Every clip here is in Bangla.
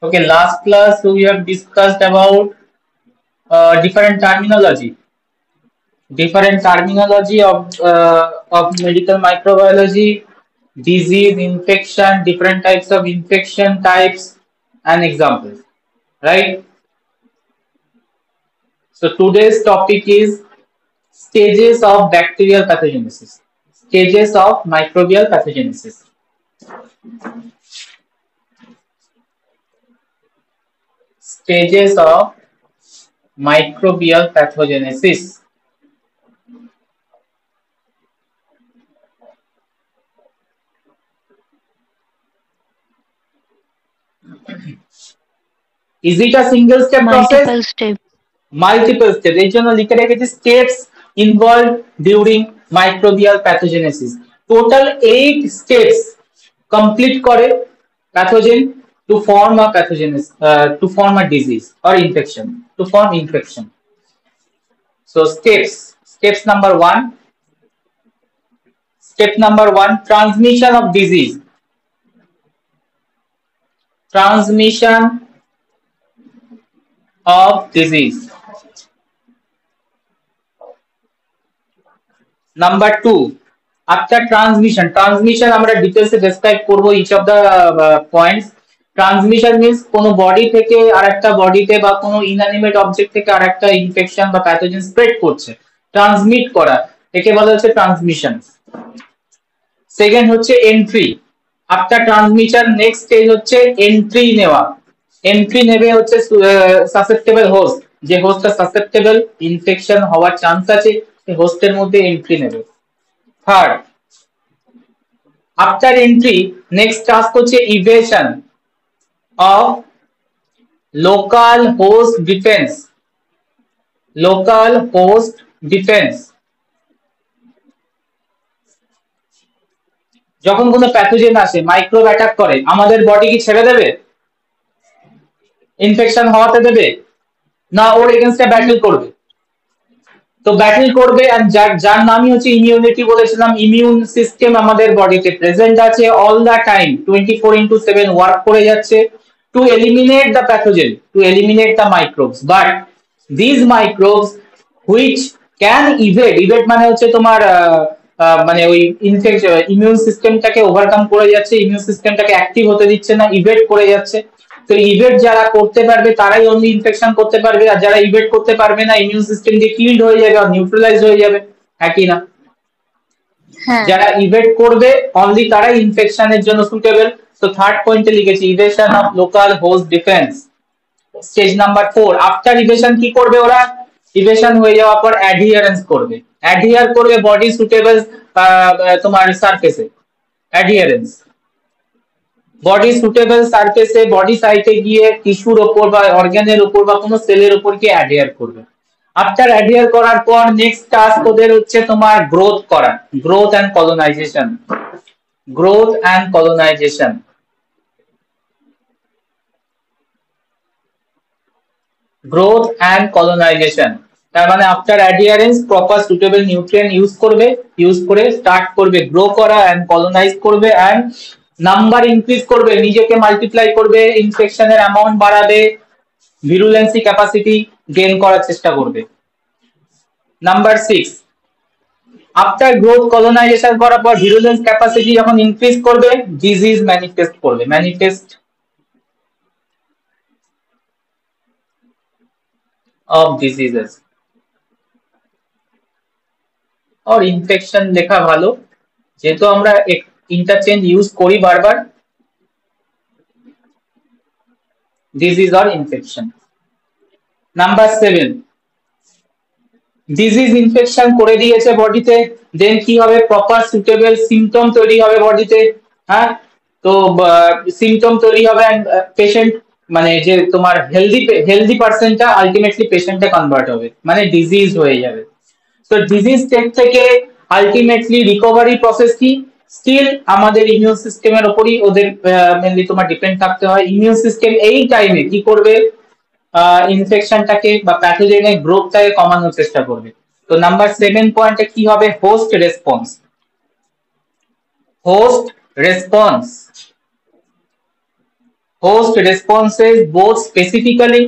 Okay, last class we have discussed about different terminology of medical microbiology, disease, infection, different types of infection types, and examples. Right. So today's topic is stages of bacterial pathogenesis, stages of microbial pathogenesis, stages of microbial pathogenesis. Is it a single step process? Multiple steps. Multiple steps. এই জন্য লিখে রেখেছি steps involved during microbial pathogenesis. Total 8 steps complete করে pathogen to form a pathogenesis, to form a disease or infection, to form infection. So steps number one. Step number one, transmission of disease. Transmission of disease. Number two, after transmission আমরা ডিটেইলসে ডেসক্রাইব করব each of the points. Transmission means কোনো বডি থেকে আরেকটা বডিতে বা কোনো ইনঅ্যানিমেট অবজেক্ট থেকে আরেকটা ইনফেকশন বা প্যাথোজেন স্প্রেড করছে, ট্রান্সমিট করা, একে বলা হচ্ছে ট্রান্সমিশন। সেকেন্ড হচ্ছে entry. After transmission next stage হচ্ছে এন্ট্রি নেওয়া। এন্ট্রি নেবে হচ্ছে সাসেপ্টেবল হোস্ট, যে হোস্টটা সাসেপ্টেবল ইনফেকশন হওয়ার চান্স আছে সেই হোস্টের মধ্যে এন্ট্রি নেবে। Third, after entry next task হচ্ছে evasion of local host defence. Local host defence, যখন কোনো প্যাথোজেন আসে মাইক্রোব অ্যাটাক করে, আমাদের বডি কি ছেড়ে দেবে, ইনফেকশন হওয়াতে দেবে না, ওর এগেইনস্টে ব্যাটল করবে। তো ব্যাটল করবে, আর যার নামই হচ্ছে ইমিউনিটি। বলেছিলাম ইমিউন সিস্টেম আমাদের বডিতে প্রেজেন্ট আছে অল দা টাইম, 24/7 ওয়ার্ক করে যাচ্ছে to eliminate the pathogen, to eliminate the microbes. But this microbes which can evade মানে হচ্ছে তোমার মানে ওই ইনফেকশন ইমিউন সিস্টেমটাকে ওভারকাম করে যাচ্ছে, ইমিউন সিস্টেমটাকে অ্যাক্টিভ হতে দিচ্ছে না, ইভেড করে যাচ্ছে। তো ইভেট যারা করতে পারবে তারাই অনলি ইনফেকশন করতে পারবে, আর যারা ইভেট করতে পারবে না ইমিউন সিস্টেম দিয়ে কিল্ড হয়ে যাবে আর নিউট্রালাইজ হয়ে যাবে, একই না? হ্যাঁ। যারা ইভেট করবে অনলি তারাই ইনফেকশনের জন্য সুটেবল। তো থার্ড পয়েন্টে লিখেছি evasion of local host defence. Stage number 4, after evasion কি করবে ওরা? ইভেশন হয়ে যাওয়ার পর অ্যাডহিয়ারেন্স করবে, অ্যাডহিয়ার করবে বডি সুটেবল তোমার সারফেসে, অ্যাডহিয়ারেন্স বডি সুটেবল সারফেসে, বডি সাইটে গিয়ে টিস্যুর ওপর বা অর্গানের উপর বা কোনো সেলের উপর গিয়ে অ্যাডহিয়ার করবে। আফটার অ্যাডহিয়ার করার পর নেক্সট টাস্ক ওদের হচ্ছে তোমার গ্রোথ করা, growth and colonisation, growth and colonisation, growth and colonisation. তার মানে after adherence proper suitable nutrient use করবে, ইউজ করে স্টার্ট করবে গ্রো করা এন্ড কলোনাইজ করবে এন্ড নাম্বার ইনক্রিজ করবে, নিজেকে মাল্টিপ্লাই করবে, ইনফেকশনের অ্যামাউন্ট বাড়াবে, ভিরুলেন্সি ক্যাপাসিটি গেইন করার চেষ্টা করবে। নাম্বার 6, আফটার গ্রোথ কলোনাইজেশন করার পর ভিরুলেন্স ক্যাপাসিটি যখন ইনক্রিজ করবে ডিজিজ ম্যানিফেস্ট করবে, ম্যানিফেস্ট অফ ডিজিজেস और ইনফেকশন লেখা ভালো, যেহেতু আমরা ইন্টারচেঞ্জ ইউজ করি বারবার, ডিজিজ আর ইনফেকশন। নাম্বার 7, ডিজিজ ইনফেকশন করে দিয়েছে বডিতে, দেন কি হবে? প্রপার সুটেবল সিমটম তৈরি হবে বডিতে। হ্যাঁ, তো সিমটম তৈরি হবে, পেশেন্ট মানে যে তোমার হেলদি পার্সনটা আলটিমেটলি পেশেন্টে কনভার্ট হবে, মানে ডিজিজ হয়ে যাবে। তো ডিজিজ স্টেট থেকে আলটিমেটলি রিকভারি প্রসেস কি? স্টিল আমাদের ইমিউন সিস্টেমের উপরই ওদের মেনলি তোমার ডিপেন্ড থাকতে হয়। ইমিউন সিস্টেম এই টাইমে কি করবে? ইনফেকশনটাকে বা প্যাথোজেনের গ্রোথটাকে কমানোর চেষ্টা করবে। তো নাম্বার 7 পয়েন্টে কি হবে? Host response, host response, host responses both specifically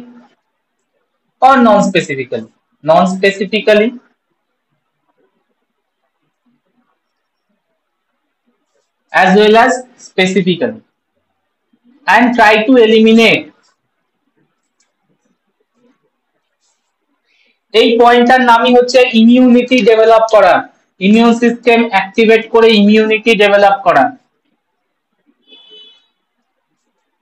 or non-specifically, non-specifically as well as specifically, and try to eliminate এই পয়েন্টটার নামই হচ্ছে ইমিউনিটি ডেভেলপ করা, ইমিউন সিস্টেম অ্যাক্টিভেট করে ইমিউনিটি ডেভেলপ করা।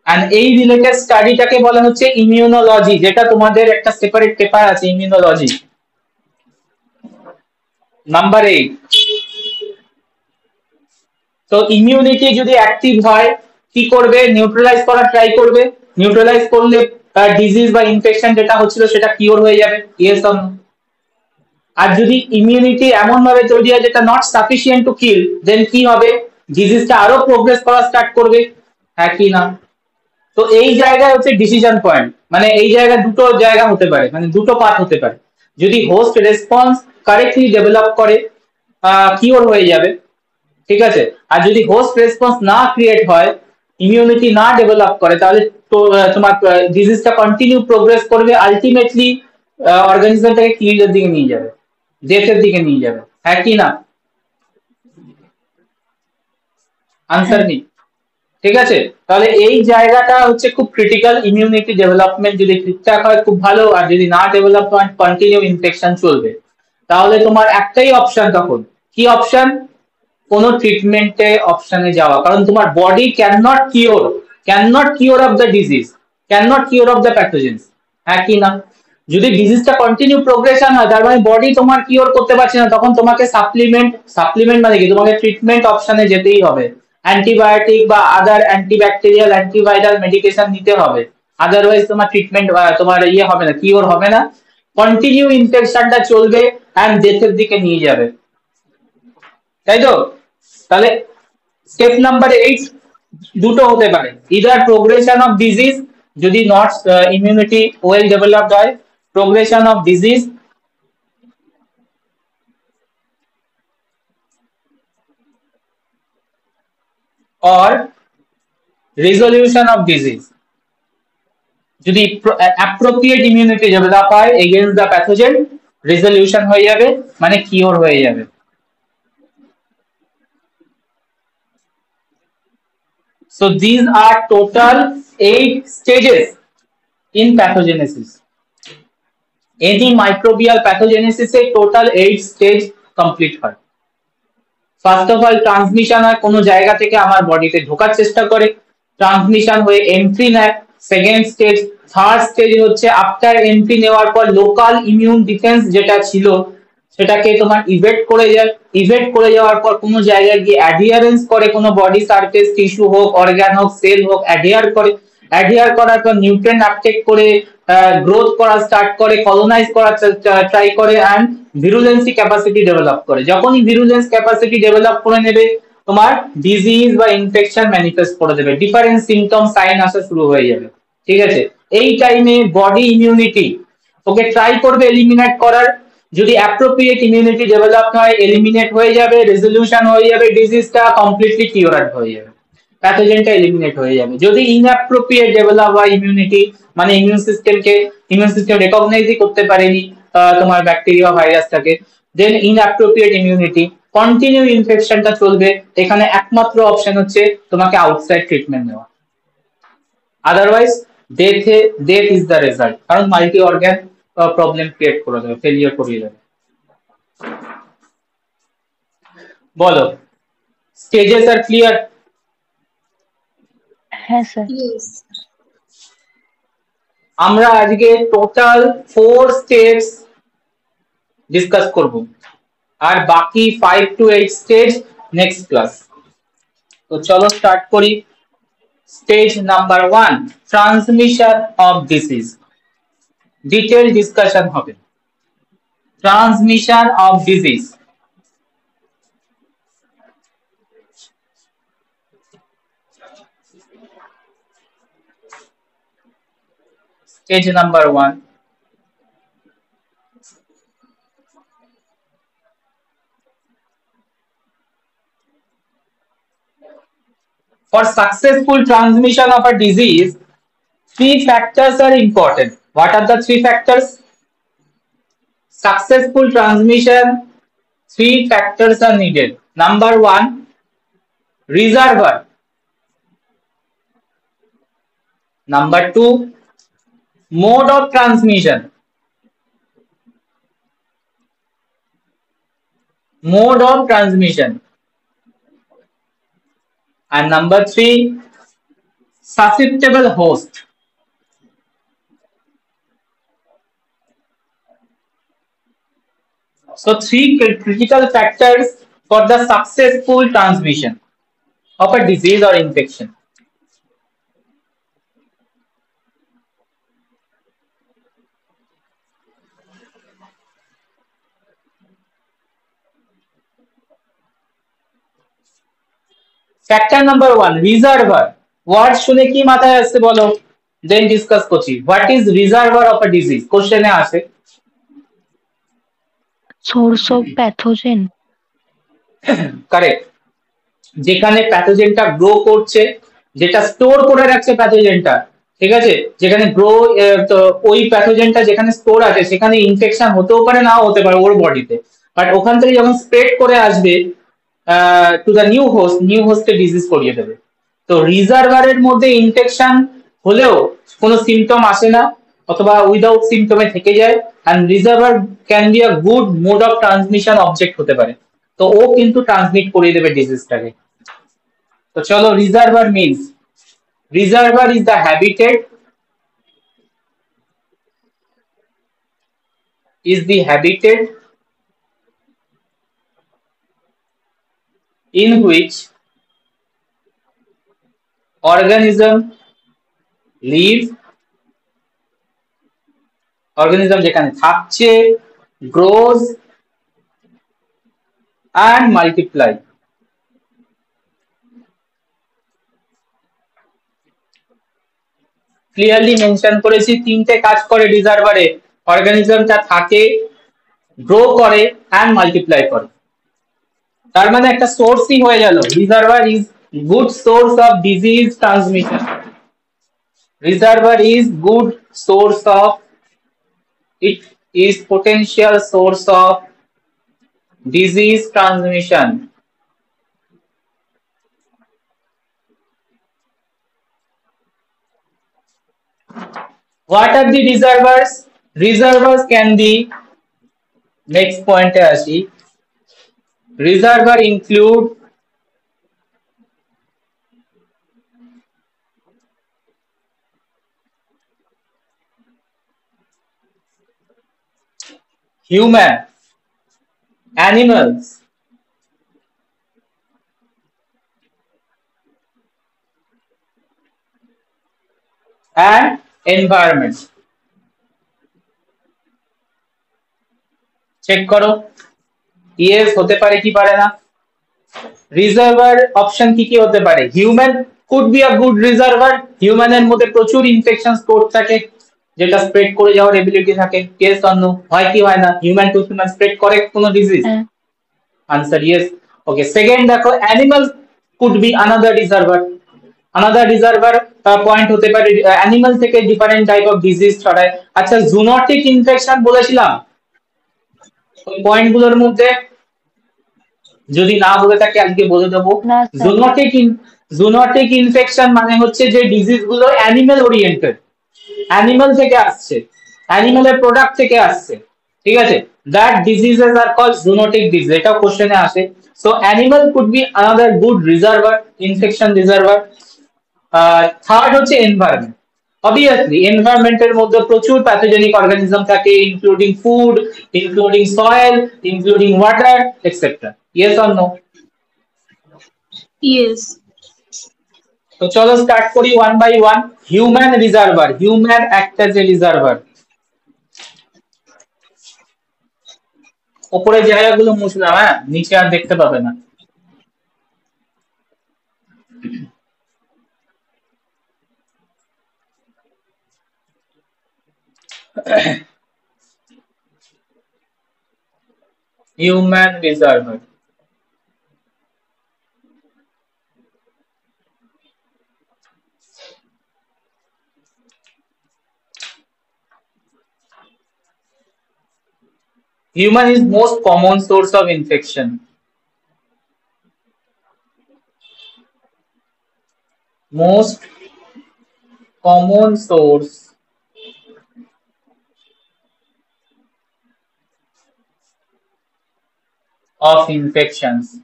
এন্ড এই রিলেটেড স্টাডিটাকে বলা হচ্ছে ইমিউনোলজি, যেটা তোমাদের একটা সেপারেট পেপার আছে ইমিউনোলজি নাম্বার 8। তো ইমিউনিটি যদি অ্যাক্টিভ হয় কি করবে, নিউট্রালাইজ করার ট্রাই করবে, নিউট্রালাইজ করলে ডিজিজ বা ইনফেকশন যেটা হচ্ছিল সেটা কিওর হয়ে যাবে, ইয়েস অর নো। আর যদি ইমিউনিটি এমন ভাবে তৈরি হয় যেটা নট সাফিসিয়েন্ট টু কিল, দেন কি হবে, ডিজিজটা আরো প্রোগ্রেস করা স্টার্ট করবে, হ্যাঁ কি না। তো এই জায়গায় হচ্ছে ডিসিশন পয়েন্ট, মানে এই জায়গায় দুটো জায়গা হতে পারে, মানে দুটো পার্ট হতে পারে। যদি হোস্ট রেসপন্স কারেক্টলি ডেভেলপ করে কিওর হয়ে যাবে, ঠিক আছে। আর যদি হোস্ট রেসপন্স না ক্রিয়েট হয়, ইমিউনিটি না ডেভেলপ করে, তাহলে তো তোমার ডিজিজটা কন্টিনিউ প্রোগ্রেস করবে, আলটিমেটলি অর্গানিজমটাকে কিলের দিকে নিয়ে যাবে, ডেথের দিকে নিয়ে যাবে, হ্যাঁ কি না। আনসার হ্যাঁ নেই, ঠিক আছে। তাহলে এই জায়গাটা হচ্ছে খুব ক্রিটিক্যাল, ইমিউনিটি ডেভেলপমেন্ট যদি ঠিকঠাক হয় খুব ভালো, আর যদি না ডেভেলপ হয় কন্টিনিউ ইনফেকশন চলবে, তাহলে তোমার একটাই অপশন, তখন কি অপশন, কোনো ট্রিটমেন্টে অপশনে যাওয়া, কারণ তোমার body can not cure of the disease, can not cure of the pathogens, হ্যাঁ কি না। যদি ডিজিজটা কন্টিনিউ প্রোগ্রেশন হয়, তার মানে বডি তোমার কিওর করতে পারছে না, তখন তোমাকে সাপ্লিমেন্ট মানে কি, তোমাকে ট্রিটমেন্ট অপশনে যেতেই হবে, অ্যান্টিবায়োটিক বা আদার অ্যান্টিব্যাকটেরিয়াল অ্যান্টিভাইরাল মেডিকেশন নিতে হবে, আদারওয়াইজ তোমার ট্রিটমেন্ট তোমার ইয়ে হবে না, কিওর হবে না, কন্টিনিউ ইনফেকশনটা চলবে অ্যান্ড ডেথের দিকে নিয়ে যাবে, তাই তো। তাহলে স্টেপ নাম্বার 8 দুটো হতে পারে, ইদার প্রোগ্রেশন অফ ডিজিজ, যদি নট ইমিউনিটি ওয়েল ডেভেলপড হয়, progression of disease, or resolution of disease, যদি অ্যাপ্রোপ্রিয়েট ইমিউনিটি ডেভেলপ হয় এগেইনস্ট দ্য প্যাথোজেন, রেজলিউশন হয়ে যাবে, মানে কিওর হয়ে যাবে। So these are total 8 stages in pathogenesis. Any microbial pathogenesis A total 8 stage complete হয়। ফার্স্ট অফ অল ট্রান্সমিশন হয়, কোনো জায়গা থেকে আমার বডিতে ঢোকার চেষ্টা করে, ট্রান্সমিশন হয়ে এন্ট্রি নেয়, সেকেন্ড স্টেজ। থার্ড স্টেজ হচ্ছে আফটার এন্ট্রি নেওয়ার পর লোকাল ইমিউন ডিফেন্স যেটা ছিল সেটাকে তোমার ইভেট করে যায়, ইভেট করে যাওয়ার পর কোনো জায়গায় গিয়ে অ্যাডিয়ারেন্স করে, কোনো বডি সারফেস টিস্যু হোক, অর্গান হোক, সেল হোক, অ্যাডিয়ার করে, অ্যাডিয়ার করার পর নিউট্রিয়েন্ট আপটেক করে গ্রোথ করা স্টার্ট করে, কলোনাইজ করার ট্রাই করে, অ্যান্ড ভিরুলেন্সি ক্যাপাসিটি ডেভেলপ করে। যখনই ভিরুলেন্স ক্যাপাসিটি ডেভেলপ করে নেবে, তোমার ডিজিজ বা ইনফেকশন ম্যানিফেস্ট করে দেবে, ডিফারেন্ট সিমটম সাইন আসা শুরু হয়ে যাবে, ঠিক আছে। এই টাইমে বডি ইমিউনিটি ওকে ট্রাই করবে এলিমিনেট করার, যদি অ্যাপ্রোপ্রিয়েট ইমিউনিটি ডেভেলপ হয় এলিমিনেট হয়ে যাবে, রেজলিউশন হয়ে যাবে, ডিজিজটা কমপ্লিটলি কিওরড হয়ে যাবে, প্যাথোজেনটা এলিমিনেট হয়ে যাবে। যদি ইনঅ্যাপ্রোপ্রিয়েট ডেভেলপ হয় ইমিউনিটি, মানে ইমিউন সিস্টেম রেকগনাইজই করতে পারেনি তোমার ব্যাকটেরিয়া ভাইরাসটাকে, দেন ইনঅ্যাপ্রোপ্রিয়েট ইমিউনিটি, কন্টিনিউ ইনফেকশনটা চলবে, এখানে একমাত্র অপশন হচ্ছে তোমাকে আউটসাইড ট্রিটমেন্ট নেওয়া, otherwise death is the result, কারণ মাল্টি অর্গান প্রবলেম ক্রিয়েট করে দেবে, ফেলিয়ার করিয়ে দেবে। বলো, স্টেজেস আর ক্লিয়ার? হ্যাঁ স্যার। Yes. আমরা আজকে টোটাল 4 স্টেপস ডিসকাস করব, আর বাকি 5 to 8 স্টেজ নেক্সট ক্লাস। তো চলো স্টার্ট করি। Stage number 1, transmission of disease, detail discussion হবে। Transmission of disease, stage number 1, for successful transmission of a disease Three factors are important. What are the three factors? Successful transmission, three factors are needed. Number one, reservoir. Number two, mode of transmission. Mode of transmission. And number three, susceptible host. So three critical factors for the successful transmission of a disease or infection. Factor number one, reservoir. What শুনে কি মাথায় আসছে বলো? Then discuss করছি. What is reservoir of a disease? Question এ আসে. Source of pathogen. Correct. যেখানে প্যাথোজেনটা গ্রো করছে, যেটা স্টোর করে রাখছে প্যাথোজেনটা, ঠিক আছে, যেখানে গ্রো, তো ওই প্যাথোজেনটা যেখানে স্টোর আছে সেখানে ইনফেকশন হতেও পারে, নাও হতে পারে ওর বডিতে, বাট ওখান থেকে যখন স্প্রেড করে আসবে টু দ্য নিউ হোস্টে ডিজিজ করিয়ে দেবে। তো রিজার্ভারের মধ্যে ইনফেকশন হলেও কোনো সিমটম আসে না, অথবা উইদাউট সিমটমে থেকে যায়, and reservoir can be a good mode of transmission object হতে পারে। তো ও কিন্তু ট্রান্সমিট করিয়ে দেবে ডিজিজটাকে। তো চলো, reservoir means, reservoir is the habitat, in which organism live, organism যেখানে থাকছে, grows and multiply. Clearly mention করেছি তিনটে কাজ করে রিজার্ভারে, অর্গানিজমটা থাকে, গ্রো করে অ্যান্ড মাল্টিপ্লাই করে। তার মানে একটা সোর্সই হয়ে গেল, reservoir is good source of disease transmission. Reservoir is good source of, it is potential source of disease transmission. What are the reservoirs? Reservoirs can be, next point এ আসি, reservoir include human, animals, and environment. Check করো, ইয়েস হতে পারে কি পারে না। রিজার্ভার অপশন কি কি হতে পারে? Human could be a good reservoir, হিউম্যানের মধ্যে প্রচুর ইনফেকশন স্টোর থাকে যেটা স্প্রেড করে যাওয়ার এবিলিটি থাকে। Yes or no? হয় কি হয় না? হিউম্যান টু হিউম্যান স্প্রেড করে কোনো disease? Answer yes. Okay, second দেখো, animal could be another reservoir. Another reservoir point হতে পারে, অ্যানিমাল থেকে ডিফারেন্ট টাইপ অফ ডিজিজ ছড়ায়। আচ্ছা, জুনোটিক ইনফেকশন বলেছিলাম, ওই পয়েন্ট গুলোর মধ্যে যদি না বলে থাকে আজকে বলে দেবো। জুনোটিক ইনফেকশন মানে হচ্ছে যে ডিজিজ গুলো অ্যানিমেল ওরিয়েন্টেড, অ্যানিমেল থেকে আসছে, অ্যানিমেলের প্রোডাক্ট থেকে আসছে, ঠিক আছে, that diseases are called zoonotic disease. এটাও কোশ্চেনে আসে। So animal could be another good reservoir, infection reservoir. Third হচ্ছে এনভায়রনমেন্ট। অবভিয়াসলি এনভায়রনমেন্টের মধ্যে প্রচুর প্যাথোজেনিক অর্গানিজম থাকে, including food, including soil, including water, etcetera. Yes or no? Yes. তো চলো স্টার্ট করি one by one. Human reservoir, human act as a reservoir. উপরে জায়গাগুলো মুছলাম, হ্যাঁ, নিচে আর দেখতে পাবে না। Human reservoir, Human is most common source of infection. Most common source of infections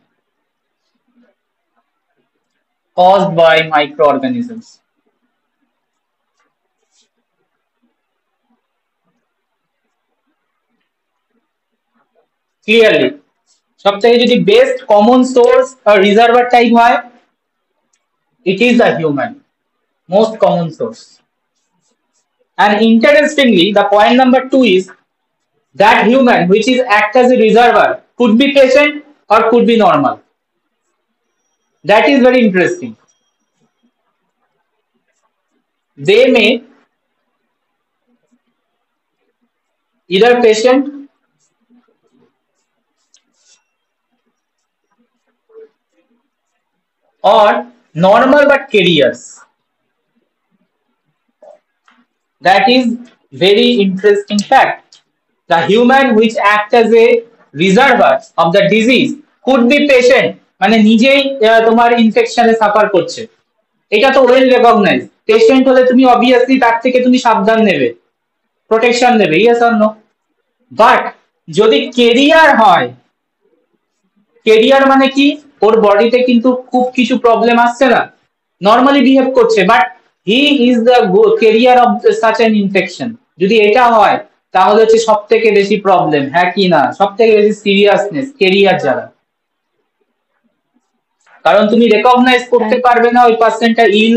caused by microorganisms. Clearly, সবথেকে যদি বেস্ট কমন সোর্স আর রিজার্ভার টাইপ হয়, it is the human, most common source. And interestingly, the point number 2 is that human which is act as a reservoir could be patient or could be normal. That is very interesting. They may either patient or normal but carriers. That is very interesting fact. The human which act as a reservoir of the disease could be patient, মানে নিজেই তোমার ইনফেকশনে সাফার করছে, এটা তো ওয়েল রেকগনাইজ। পেশেন্ট হলে তুমি অবভিয়াসলি তার থেকে তুমি সাবধান নেবে, প্রোটেকশন নেবে, ইয়েস অর নো। বাট যদি কেরিয়ার হয়, কেরিয়ার মানে কি, ওর বডিতে কিন্তু খুব কিছু প্রবলেম আসছে না, নর্মালি বিহেভ করছে, but he is the career of such an infection. যদি এটা হয় তাহলে হচ্ছে সব থেকে বেশি প্রবলেম, হ্যাঁ কি না, সব থেকে বেশি সিরিয়াসনেস কেরিয়ার যারা। কারণ তুমি রেকগনাইজ করতে পারবে না ওই পার্সনটা ইল,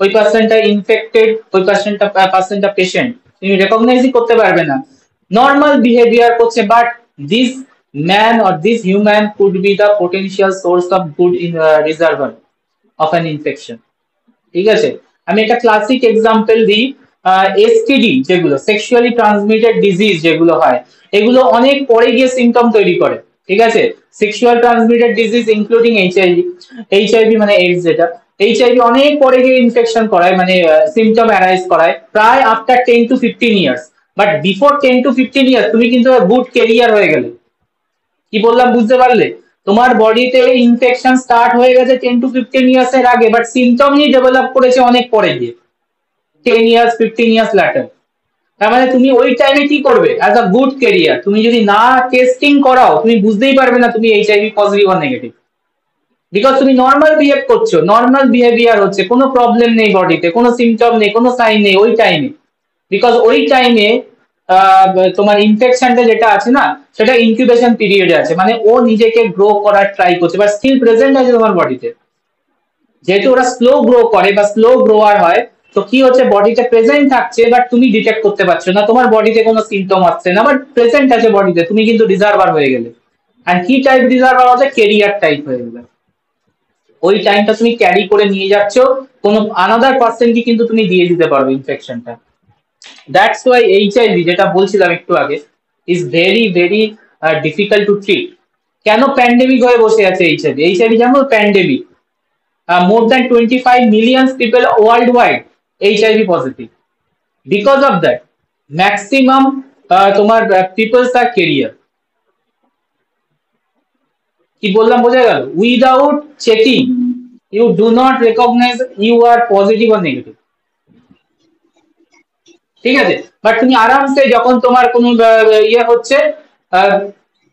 ওই পার্সনটা ইনফেক্টেড, ওই পার্সনটা পেশেন্ট, তুমি রেকগনাইজই করতে পারবে না। নর্মাল বিহেভিয়ার করছে, but this man or this human could B the potential source of good reservoir of an infection. ঠিক আছে, আমি একটা ক্লাসিক এক্সাম্পল দিই। এসটিডি যেগুলো সেক্সুয়ালি ট্রান্সমিটেড ডিজিজ যেগুলো হয়, এগুলো অনেক পরে গিয়ে সিমটম তৈরি করে। ঠিক আছে, sexual transmitted disease including HIV, HIV মানে এইডস, যেটা এইচআইভি অনেক পরে গিয়ে ইনফেকশন করায়, মানে সিমটম অ্যারাইজ করায় প্রায় after 10 to 15 years. But before 10 to 15 years তুমি কিন্তু গুড ক্যারিয়ার হয়ে গেলে। কি বললাম বুঝতে পারলে? তোমার বডিতে ইনফেকশন স্টার্ট হয়ে গেছে 10 to 15 ইয়ার্স এর আগে, বাট সিমটমই ডেভেলপ করেছে অনেক পরে গিয়ে, 10 ইয়ার্স 15 ইয়ার্স ল্যাটার। তার মানে তুমি ওই টাইমে কি করবে অ্যাজ আ গুড ক্যারিয়ার, তুমি যদি না টেস্টিং করাও তুমি বুঝতেই পারবে না তুমি এইচআইভি পজিটিভ আর নেগেটিভ, বিকজ তুমি নর্মাল বিহেভ করছো, নর্মাল বিহেভিয়ার হচ্ছে, কোনো প্রবলেম নেই বডিতে, কোনো সিমটম নেই, কোনো সাইন নেই ওই টাইমে, বিকজ ওই টাইমে তোমার ইনফেকশনটা যেটা আছে না, সেটা ইনকিউবেশন পিরিয়ডে আছে, মানে ও নিজেকে গ্রো করার ট্রাই করছে বা স্টিল প্রেজেন্ট আছে তোমার বডিতে। যেহেতু ওরা স্লো গ্রো করে বা স্লো গ্রোয়ার হয়, তো কি হচ্ছে, বডিতে প্রেজেন্ট থাকছে বাট তুমি ডিটেক্ট করতে পারছো না, তোমার বডিতে কোনো সিমটম আসছে না, বাট প্রেজেন্ট আছে বডিতে, তুমি কিন্তু রিজার্ভার হয়ে গেলে। আর কি টাইপ রিজার্ভার হচ্ছে, কেরিয়ার টাইপ হয়ে গেলে। ওই টাইমটা তুমি ক্যারি করে নিয়ে যাচ্ছ, কোনো আনাদার পার্সনকে কিন্তু তুমি দিয়ে দিতে পারবে ইনফেকশনটা। দ্যাটস ওয়াই এইচআইভি যেটা বলছিলাম একটু আগে is very very difficult to treat. কেন প্যান্ডেমিক হয়ে বসে আছে এইচআইভি? এইচআইভি যেমন pandemic, more than 25 million people worldwide HIV positive. Because of that, maximum তোমার people's are carrier. কি বললাম বোঝা গেল? Without checking, you do not recognize you are positive or negative. ঠিক আছে, বাট তুমি আরামসে যখন তোমার কোনো ইয়ে হচ্ছে,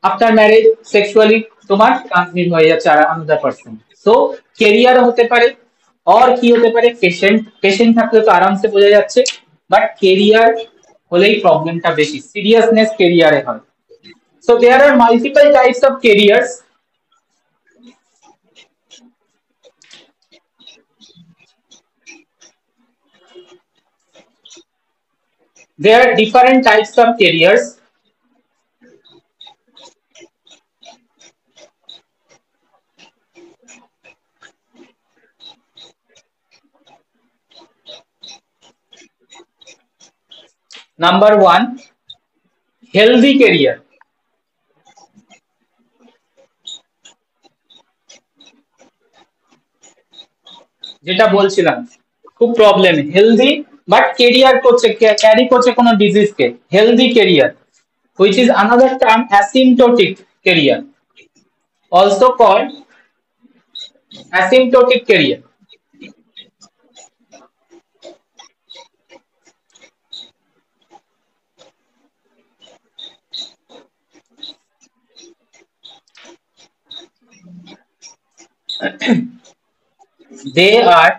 আফটার ম্যারেজ সেক্সুয়ালি তোমার ট্রান্সমিট হয়ে যাচ্ছে আর আনাদার পারসন। সো কেরিয়ার হতে পারে, और কি হতে পারে, পেশেন্ট, পেশেন্ট থাকলে তো আরামসে বোঝা যাচ্ছে, বাট কেরিয়ার হলেই প্রবলেমটা বেশি, সিরিয়াসনেস কেরিয়ারে হয়। So there are multiple types of carriers. There are different types of carriers. Number one, healthy carrier. যেটা বলছিলাম খুব প্রবলেম, হেলদি বাট কেরিয়ার করছে, ক্যারি করছে কোনো ডিজিজকে, healthy carrier. which is another term asymptotic carrier, also called asymptotic carrier. They are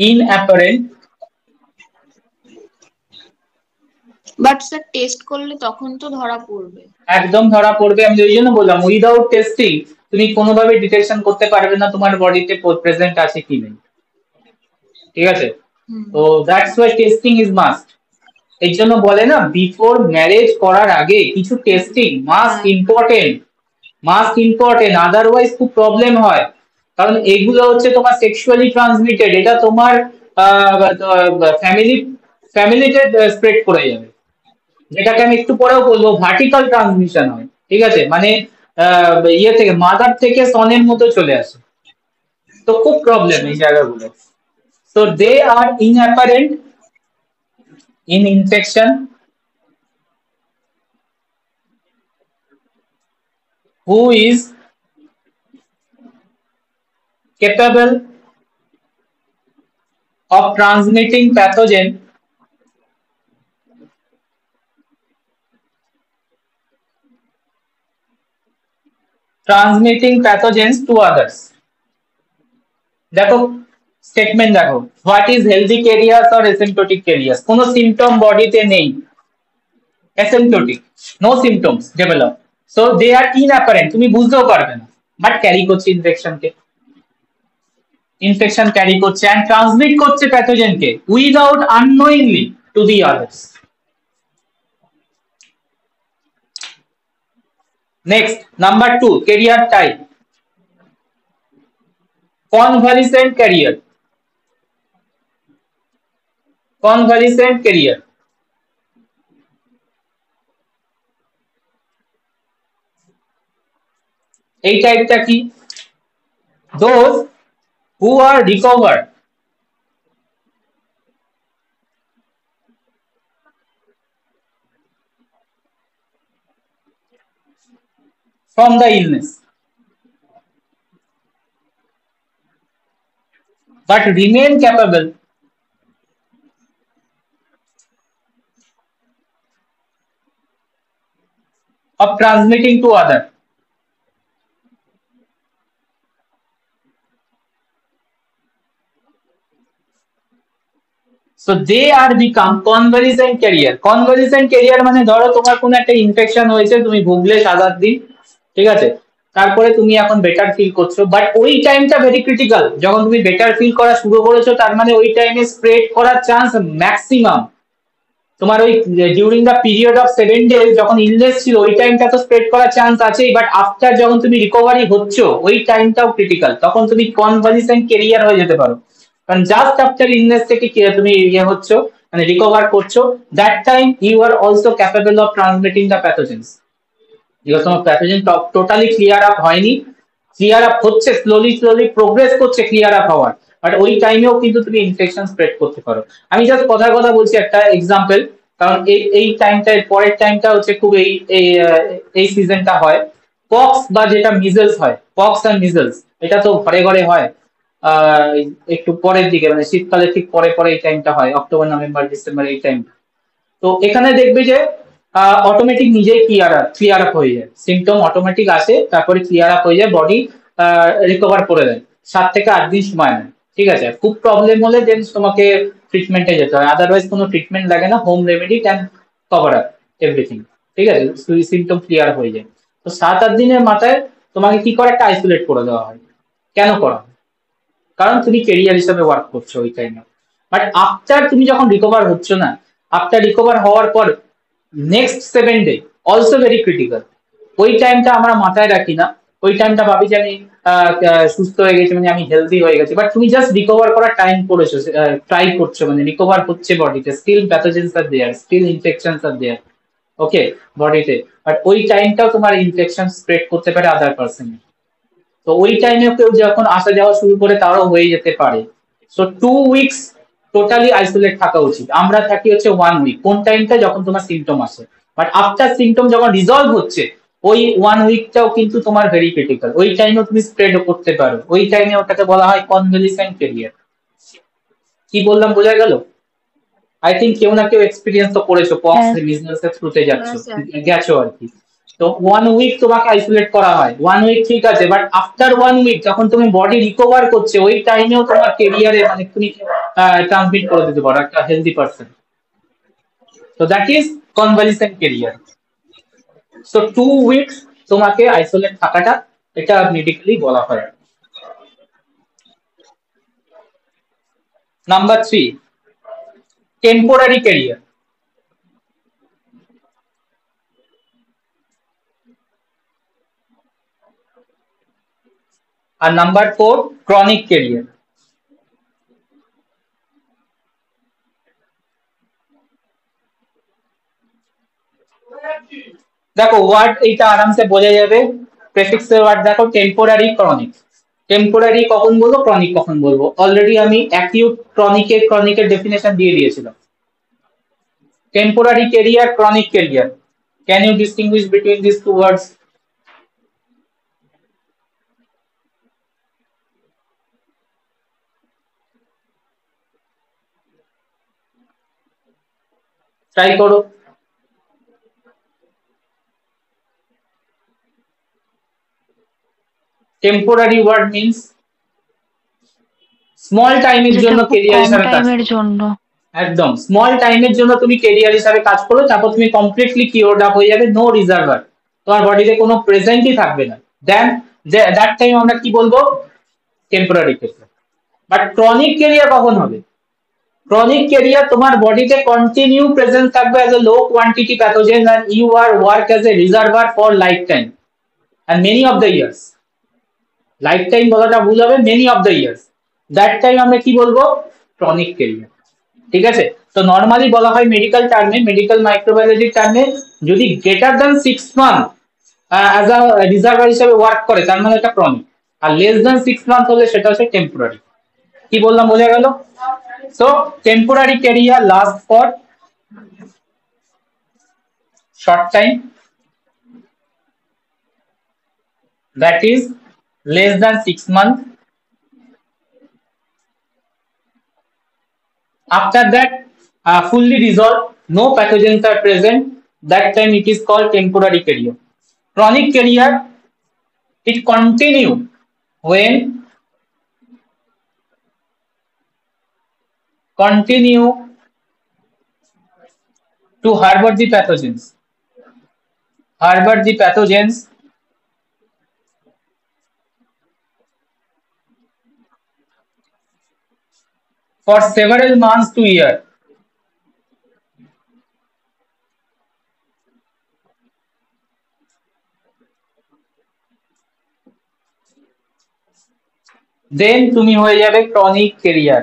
inapparent, but sir test করলে তখন তো ধরা পড়বে। একদম ধরা পড়বে। আমি ওই জন্য বললাম উইদাউট টেস্টিং তুমি কোনোভাবে ডিটেকশন করতে পারবে না তোমার বডিতে প্রেজেন্ট আছে কি নেই, ঠিক আছে? তো that's why testing is must. এই জন্য বলে না বিফোর ম্যারেজ করার আগে কিছু testing must important, must important, otherwise খুব প্রবলেম হয়। কারণ এগুলো হচ্ছে তোমার সেক্সুয়ালি ট্রান্সমিটেড, এটা তোমার ফ্যামিলিতে স্প্রেড করে যাবে, যেটাকে আমি একটু পরেও বলবো ভার্টিক্যাল ট্রান্সমিশন হয়, ঠিক আছে? মানে ইয়ে থেকে মাদার থেকে সনের মতো চলে আসে, তো খুব প্রবলেম এই জায়গাগুলো। So they are inapparent in infection, who is capable of transmitting pathogens to others. দেখো স্টেটমেন্ট দেখো, what is healthy carriers or asymptomatic carriers? কোনো সিম্পটম বডিতে নেই, asymptomatic, no symptoms develop, so they are inapparent, তুমি বুঝতেও পারবে না, বাট ক্যারি করছে ইনফেকশনকে, ইনফেকশন ক্যারি করছে এন্ড ট্রান্সমিট করছে প্যাথোজেনকে without unknowingly to the others. Next number 2, carrier type, convalescent carrier, convalescent carrier, এই টাইপটা কি? those who are recovered from the illness but remain capable of transmitting to others. So they are become convalescent carrier. Convalescent carrier মানে ধরো তোমার কোনো একটা ইনফেকশন হয়েছে, তুমি ভুগলে 7-8 দিন, ঠিক আছে? তারপরে তুমি এখন বেটার ফিল করছো, বাট ওই টাইমটা ভেরি ক্রিটিক্যাল, যখন তুমি বেটার ফিল করা শুরু করেছো তার মানে ওই টাইমে স্প্রেড করার চান্স ম্যাক্সিমাম। তোমার ওই during the period of 7 days যখন ইলনেস ছিল ওই টাইমটা তো স্প্রেড করার চান্স আছেই, বাট আফটার যখন তুমি রিকভারি হচ্ছ ওই টাইমটাও ক্রিটিক্যাল, তখন তুমি কনভালিসেন্ট ক্যারিয়ার হয়ে যেতে পারো। কারণ জাস্ট আফটার ইলনেস থেকে তুমি ইয়ে হচ্ছ, মানে রিকভার করছো, that time you are also capable of transmitting the pathogens. Because তোমার প্যাথোজেন টোটালি ক্লিয়ার আপ হয়নি, ক্লিয়ার আপ হচ্ছে, স্লোলি প্রোগ্রেস করছে ক্লিয়ার আপ হওয়ার, বাট ওই টাইমেও কিন্তু তুমি ইনফেকশন স্প্রেড করতে পারো। আমি জাস্ট কথার কথা বলছি একটা এক্সাম্পল, কারণ এই টাইমটা পরের টাইমটা হচ্ছে খুব এই সিজনটা হয় পক্স বা যেটা মিজলস হয়, পক্স আর মিজলস, এটা তো ঘরে ঘরে হয় একটু পরের দিকে, মানে শীতকালে ঠিক পরে পরে এই টাইমটা হয়, অক্টোবর নভেম্বর ডিসেম্বর এই টাইমটা। তো এখানে দেখবে যে অটোমেটিক নিজেই ক্লিয়ার আপ হয়ে যায়, সিমটম অটোমেটিক আসে, তারপরে ক্লিয়ার আপ হয়ে যায়, বডি রিকভার করে দেয়, 7 থেকে 8 দিন সময় নেয়, ঠিক আছে? খুব প্রবলেম হলে দেন তোমাকে ট্রিটমেন্টে যেতে হয়, আদারওয়াইজ কোনো ট্রিটমেন্ট লাগে না, home remedy can cover up everything, ঠিক আছে? সিমটম ক্লিয়ার হয়ে যায়। তো 7-8 দিনের মাথায় তোমাকে কি করে, একটা আইসোলেট করে দেওয়া হয়। কেন করা হয়? কারণ তুমি কেরিয়ার হিসাবে ওয়ার্ক করছো ওই টাইমে। বাট আফটার তুমি যখন রিকভার হচ্ছ না, আফটার রিকভার হওয়ার পর next 7 day also very critical. ওই টাইমটা আমরা মাথায় রাখি না, ওই টাইমটা ভাবি যে আমি সুস্থ হয়ে গেছি, মানে আমি হেলদি হয়ে গেছি, বাট তুমি জাস্ট রিকভার করার টাইম করেছো, ট্রাই করছো, মানে রিকভার হচ্ছে বডিতে, স্টিল প্যাথোজেন্স আর দেয়ার, স্টিল ইনফেকশনস আর দেয়ার, ওকে, বডিতে, বাট ওই টাইমটাও তোমার ইনফেকশন স্প্রেড করতে পারে আদার পারসন। তো ওই টাইমে কেউ যখন আসা যাওয়া শুরু করে তারও হয়ে যেতে পারে। সো 2 উইকস টোটালি আইসোলেট থাকা উচিত। আমরা থাকি হচ্ছে 1 উইক, কোন টাইমটা যখন তোমার সিমটম আসে, বাট আফটার সিমটম যখন রিজলভ হচ্ছে ওই 1 উইকটাও কিন্তু তোমার ভেরি ক্রিটিক্যাল। ওই টাইমেও তুমি স্প্রেড করতে পারো, ওই টাইমে ওটাকে বলা হয় কনভ্যালিসেন্ট পেরিয়ড। কি বললাম বোঝা গেল? আই থিঙ্ক কেউ না কেউ এক্সপিরিয়েন্স তো করেছো, পক্স হ্যাঁ বিজনেস এর থ্রুতে যাচ্ছ, হ্যাঁ স্যার। গেছো আর কি। তো 1 উইক তোমাকে আইসোলেট করা হয়, 1 উইক ঠিক আছে, বাট আফটার 1 উইক যখন তুমি বডি রিকভার করছে ওই টাইমেও তোমার কেরিয়ারে মানে তুমি ট্রান্সমিট করে দিতে পারো একটা হেলদি পার্সন। তো that is convalescent carrier. So 2 weeks তোমাকে আইসোলেট থাকাটা এটা মেডিকেলি বলা হয়। Number 3, temporary carrier. আর নাম্বার 4, ক্রনিক কেরিয়ার। দেখো ওয়ার্ড এইটা আরামসে বোঝা যাবে, প্রেফিক্সের ওয়ার্ড দেখো, টেম্পোরারি, ক্রনিক। টেম্পোরারি কখন বলবো, ক্রনিক কখন বলবো, অলরেডি আমি অ্যাকিউট ক্রনিকের ডেফিনেশন দিয়ে দিয়েছিলাম। Temporary carrier, chronic carrier, can you distinguish between this two words? Try করো। টেম্পোরারি ওয়ার্ড মিনস স্মল টাইমের যেটা জন্য খুব কেরিয়ার কম হিসাবে কাজ টাইমের করো। জন্য। একদম স্মল টাইমের জন্য তুমি কেরিয়ার হিসাবে কাজ করো, তারপর তুমি কমপ্লিটলি কিওরড আপ হয়ে যাবে, নো রিজার্ভার, তোমার বডিতে কোনো প্রেজেন্টই থাকবে না। দেন দ্যাট টাইম আমরা কি বলবো, temporary carrier. But chronic carrier কখন হবে? ক্রনিক কেরিয়ার তোমার বডিতে কন্টিনিউ প্রেজেন্স থাকবে as a low quantity pathogen and you are work as a reservoir for life time and many of the years. Life time বলাটা ভুল হবে, many of the years. That time আমরা কি বলবো, ক্রনিক কেরিয়ার। ঠিক আছে? তো নর্মালি বলা হয় মেডিকেল টার্মে, মেডিকেল মাইক্রোবায়োলজি টার্মে, যদি greater than 6 month as a reservoir হিসেবে ওয়ার্ক করে তার মানে এটা ক্রনিক, আর লেস দ্যান 6 মান্থ হলে সেটা হচ্ছে টেম্পোরারি। কি বললাম বোঝা গেল? So temporary career last for short time, that is less than 6 months. After that, fully resolved, no pathogens are present. That time it is called temporary carrier. Chronic carrier, it continue when continue to harbor the pathogens. Harbor the pathogens for several months to year. Then তুমি হয়ে যাবে ক্রনিক কেরিয়ার।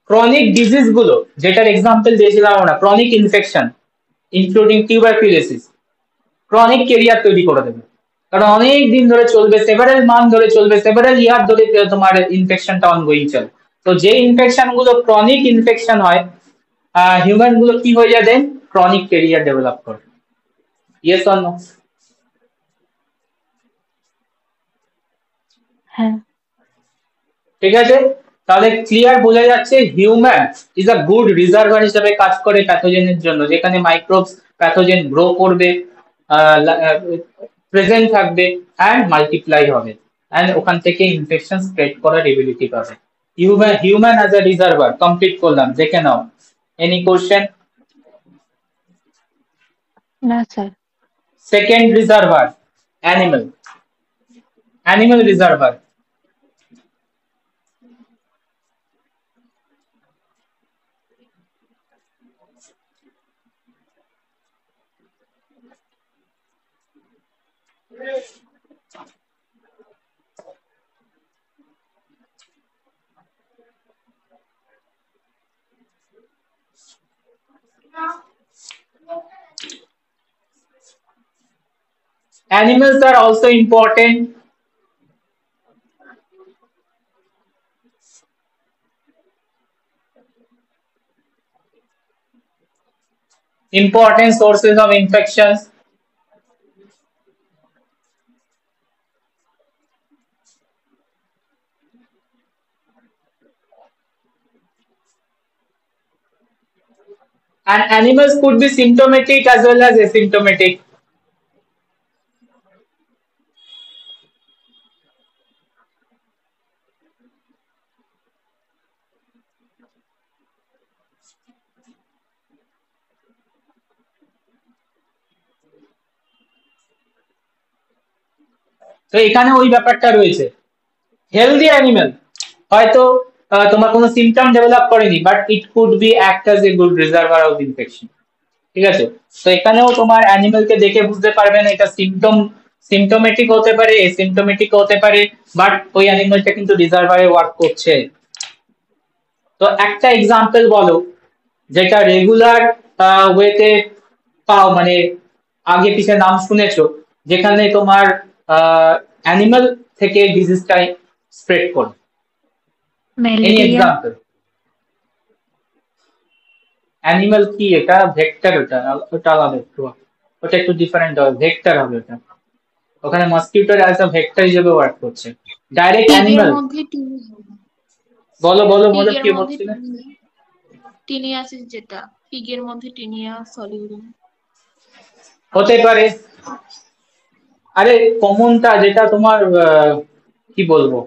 ক্রনিক ডিজিজ গুলো যেটার এক্সাম্পল দিয়েছিলাম আমরা, chronic infection including tuberculosis, chronic career তৈরি করে দেবে। কারণ অনেক দিন ধরে চলবে, সেভারেল মান্থ ধরে চলবে, সেভারেল ইয়ার ধরে তোমার ইনফেকশনটা অনগোয়িং চলে। তো যে ইনফেকশন গুলো ক্রনিক ইনফেকশন হয়, হিউম্যান গুলো কি হয়ে যায়, দেন ক্রনিক কেরিয়ার ডেভেলপ করে। Yes or no? হ্যাঁ ঠিক আছে, তাহলে ক্লিয়ার বোঝা যাচ্ছে human is a good reservoir হিসেবে কাজ করে প্যাথোজেনের জন্য, যেখানে মাইক্রোবস প্যাথোজেন গ্রো করবে, প্রেজেন্ট থাকবে অ্যান্ড মাল্টিপ্লাই হবে, অ্যান্ড ওখান থেকে ইনফেকশন স্প্রেড করার এবিলিটি পাবে। Human as a reservoir complete করলাম, দেখে নাও। Any question? না sir. Second reservoir, animal. Animal reservoir, animals are also important. Important sources of infections. And animals could be symptomatic as well as asymptomatic. তো এখানে ওই ব্যাপারটা রয়েছে। হেলদি অ্যানিমেল হয়তো তোমার কোনো সিমটম ডেভেলপ করেনি, but it could be act as a good reservoir of infection. ঠিক আছে, তো এখানেও তোমার অ্যানিমেলকে দেখে বুঝতে পারবেন এটা সিমটোমেটিক হতে পারে, এসিমটোমেটিক হতে পারে, বাট ওই অ্যানিমেলটা কিন্তু রিজার্ভারে ওয়ার্ক করছে। তো একটা এক্সাম্পল বলো যেটা রেগুলার ওয়েতে পাও, মানে আগে পিছে নাম শুনেছো, যেখানে তোমার অ্যানিমাল থেকে ডিজিজটা স্প্রেড করে। Any malaria. এক্সাম্পল? অ্যানিমাল কি এটা? ভেক্টর। ওটা আলাদা একটু, ওটা একটু ডিফারেন্ট হবে, ভেক্টর হবে ওটা। ওখানে মসকিউটোর অ্যাজ আ ভেক্টর হিসেবে ওয়ার্ক করছে। ডাইরেক্ট পিগের অ্যানিমাল। মধ্যে বলো বলো বলো, পিগের কি মধ্যে বলছিলে? টিনিয়াসিস, যেটা পিগের মধ্যে টিনিয়া সলিউরিন হতে পারে। আরে কমনটা যেটা তোমার কি বলবো,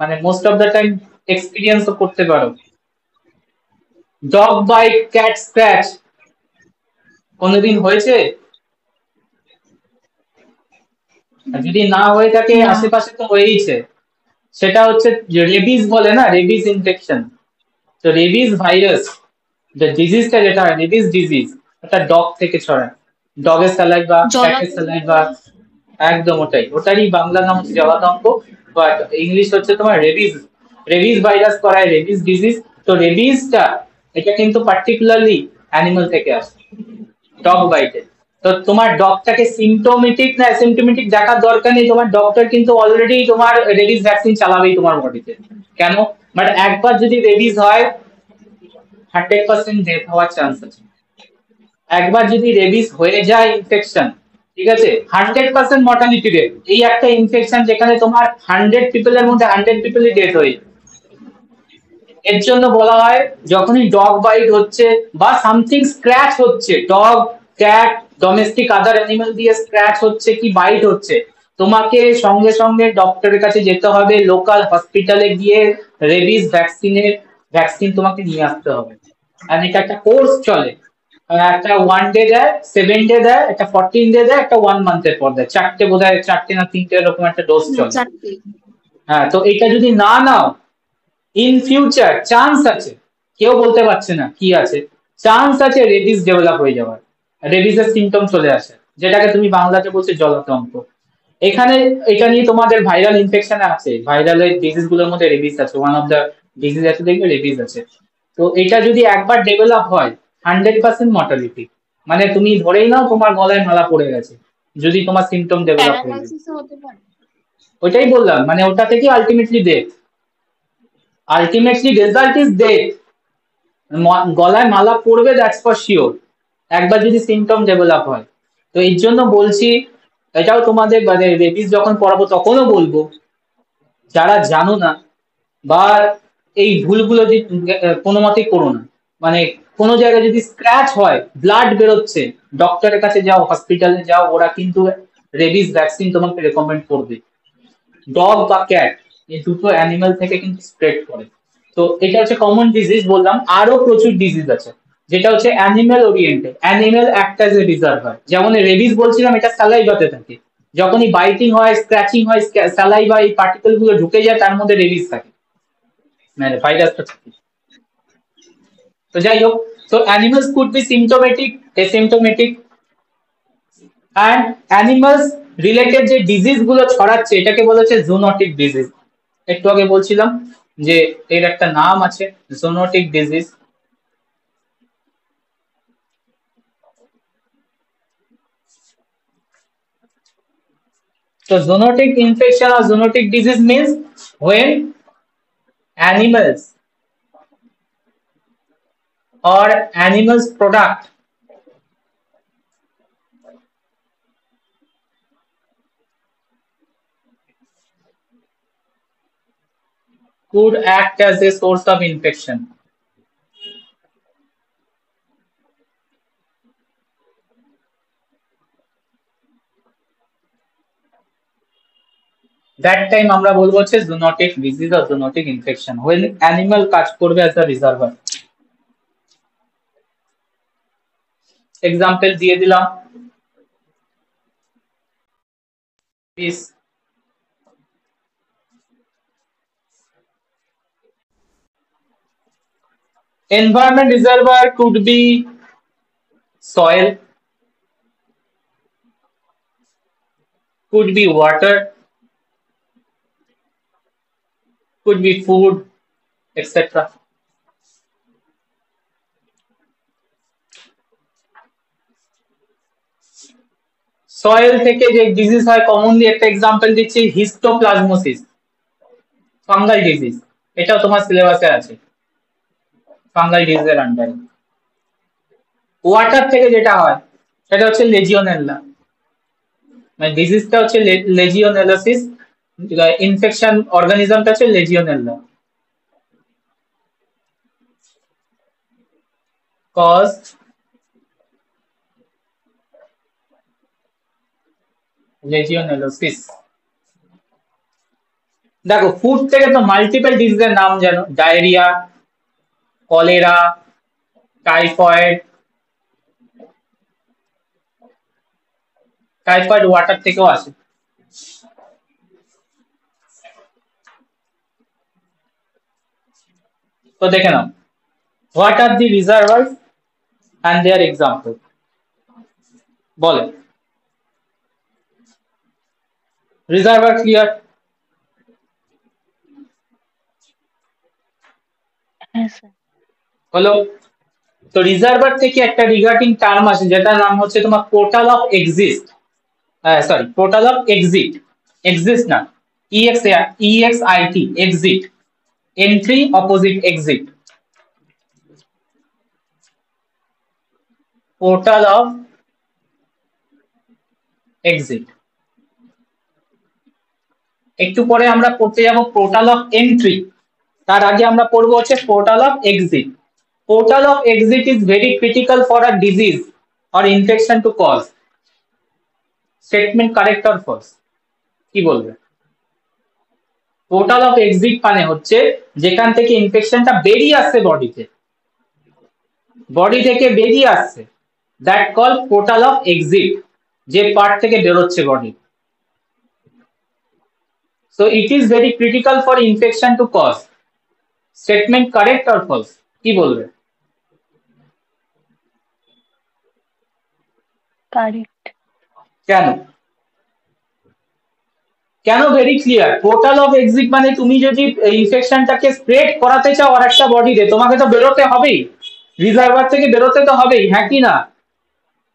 মানে most of the time experience তো করতে পারো, ডগ বাইট, ক্যাট স্ক্র্যাচ, কোনোদিন হয়েছে? আর যদি না হয়ে থাকে, না। আশেপাশে তো হয়েইছে। সেটা হচ্ছে যে রেবিস বলে না, রেবিস ইনফেকশন। তো রেবিস ভাইরাস, যে ডিজিজটা যেটা হয় রেবিস ডিজিজ, ওটা ডগ থেকে ছড়ায়। ডগের স্যালাইভা, ক্যাটের জলাতঙ্ক। স্যালাইভা, একদম ওটাই। ওটারই বাংলা নাম হচ্ছে জলাতঙ্ক, বাট ইংলিশ হচ্ছে তোমার রেবিস। রেবিস ভাইরাস করায় রেবিস ডিজিজ। তো রেবিসটা এটা কিন্তু পার্টিকুলারলি অ্যানিমাল থেকে আসে, ডগ বাইটে। তো তোমার ডগটাকে সিমটোমেটিক না অ্যাসিমটোমেটিক দেখার দরকার নেই, তোমার ডক্টর কিন্তু অলরেডি তোমার রেবিস ভ্যাকসিন চালাবেই তোমার বডিতে। কেন? বাট একবার যদি রেবিস হয়, 100% ডেথ হওয়ার চান্স আছে। একবার যদি রেবিস হয়ে যায় ইনফেকশন, ঠিক আছে, 100% মর্টালিটি রেট। এই একটা ইনফেকশন যেখানে তোমার 100 পিপলের মধ্যে 100 পিপলই ডেথ হয়ে। এর জন্য বলা হয় যখনই ডগ বাইট হচ্ছে বা সামথিং স্ক্র্যাচ হচ্ছে, ডগ, ক্যাট, ডোমেস্টিক আদার অ্যানিমাল দিয়ে স্ক্র্যাচ হচ্ছে কি বাইট হচ্ছে, তোমাকে সঙ্গে সঙ্গে ডক্টরের কাছে যেতে হবে, লোকাল হসপিটালে গিয়ে রেবিস ভ্যাকসিন তোমাকে নিয়ে আসতে হবে। আর এটা একটা কোর্স চলে, একটা 1 ডে দেয়, 7 ডে দেয়, একটা 14 ডে দেয়, একটা 1 মান্থের পর দেয়। চারটে বোধহয়, চারটে না তিনটে এরকম একটা ডোজ চলে। চারটে। হ্যাঁ, তো এটা যদি না নাও, ইন ফিউচার চান্স আছে, কেউ বলতে পারছে না কি আছে, চান্স আছে রেবিস ডেভেলপ হয়ে যাওয়ার, রেবিসের সিমটম চলে আসে, যেটাকে তুমি বাংলাতে বলছো জলাতঙ্ক। এখানে এটা নিয়ে তোমাদের ভাইরাল ইনফেকশন আছে, ভাইরালের ডিজিজ গুলোর মধ্যে রেবিস আছে, ওয়ান অফ দ্য ডিজিজ আছে, দেখবে রেবিস আছে। তো এটা যদি একবার ডেভেলপ হয়, 100% মর্টালিটি। মানে তুমি ধরেই নাও তোমার গলায় মালা পড়ে গেছে, যদি তোমার সিমটম ডেভেলপ হয়ে যায়। প্যারালাইসিসও হতে পারে। ওইটাই বললাম, মানে ওটা থেকে ultimately death, ultimately result is death. গলায় মালা পড়বে, দ্যাটস ফর শিওর, একবার যদি সিমটম ডেভেলপ হয়। তো এর জন্য বলছি, এটাও তোমাদের মানে রেবিস যখন পড়াবো তখনও বলবো, যারা জানো না বা এই ভুলগুলো যদি কোনো মতেই করো না, মানে কোনো জায়গায় যদি স্ক্র্যাচ হয়, ব্লাড বেরোচ্ছে, ডক্টরের কাছে যাও, হসপিটালে যাও, ওরা কিন্তু রেবিস ভ্যাকসিন তোমাকে রেকমেন্ড করবে। ডগ বা ক্যাট, এই দুটো অ্যানিমাল থেকে কিন্তু স্প্রেড করে। তো এটা হচ্ছে কমন ডিজিজ বললাম। আরো প্রচুর ডিজিজ আছে যেটা হচ্ছে animal oriented, animal act as a reservoir. যেমন রেবিস বলছিলাম, এটা স্যালাইভাতে থাকে, যখনই বাইটিং হয়, স্ক্র্যাচিং হয়, স্যালাইভা এই পার্টিকেল গুলো ঢুকে যায়, তার মধ্যে রেবিস থাকে, মানে ভাইরাসটা থাকে। তো যাই হোক, তো animals could be symptomatic, asymptomatic. And animals related যে ডিজিজ গুলো ছড়াচ্ছে, এটাকে বলা হচ্ছে জুনোটিক ডিজিজ। একটু আগে বলছিলাম যে এর একটা নাম আছে, zoonotic disease. So zoonotic infection or zoonotic disease means when animals or animals product could act as a source of infection. That time আমরা বলবো হচ্ছে zoonotic disease or zoonotic infection when animal কাজ করবে as a reservoir. এক্সাম্পল দিয়ে দিলাম, Please. Environment reservoir could be soil, could be water, could be food, etc. Soil থেকে যে ডিজিজ হয় কমনলি একটা এক্সাম্পল দিচ্ছি হিস্টোপ্লাজমোসিস, ফাঙ্গাল ডিজিজ, এটাও তোমার সিলেবাসে আছে, ফাঙ্গাল ডিজিজের আন্ডারে। ওয়াটার থেকে যেটা হয় সেটা হচ্ছে লেজিওনেলা, মানে ডিজিজটা হচ্ছে লেজিওনেলোসিস, ইনফেকশন অর্গানিজমটা হচ্ছে লেজিওনেলা। কজ লেজিওনেলোসিস। দেখো ফুড থেকে তো মাল্টিপল ডিজিজের নাম জানো, diarrhoea, cholera, typhoid, typhoid water থেকেও আসে। তো দেখে নাও, what are the reservoirs and their example. বলে রিজার্ভার ক্লিয়ার? হ্যাঁ স্যার। হলো। তো রিজার্ভার থেকে একটা রিগার্ডিং টার্ম আছে যেটার নাম হচ্ছে তোমার portal of exist, sorry portal of exit, exist না, EXIT, exit, entry opposite exit, portal of exit. একটু পরে আমরা পড়তে যাব পোর্টাল অফ এন্ট্রি, তার আগে আমরা পড়বো হচ্ছে portal of exit. Portal of exit is very critical for a disease or infection to cause. Statement correct or false? কি বলবে? পোর্টাল অফ এক্সিট মানে হচ্ছে যেখান থেকে ইনফেকশনটা বেরিয়ে আসছে বডিতে, বডি থেকে বেরিয়ে আসছে, that call portal of exit, যে পার্ট থেকে বেরোচ্ছে body. So it is very critical for infection to cause. Statement correct or false? কি বলবে? কারেক্ট। কেন? কেন very clear? Portal of exit মানে তুমি যদি ইনফেকশনটাকে স্প্রেড করাতে চাও আর একটা বডিতে, তোমাকে তো বেরোতে হবেই, রিজার্ভার থেকে বেরোতে তো হবেই, হ্যাঁ কি না?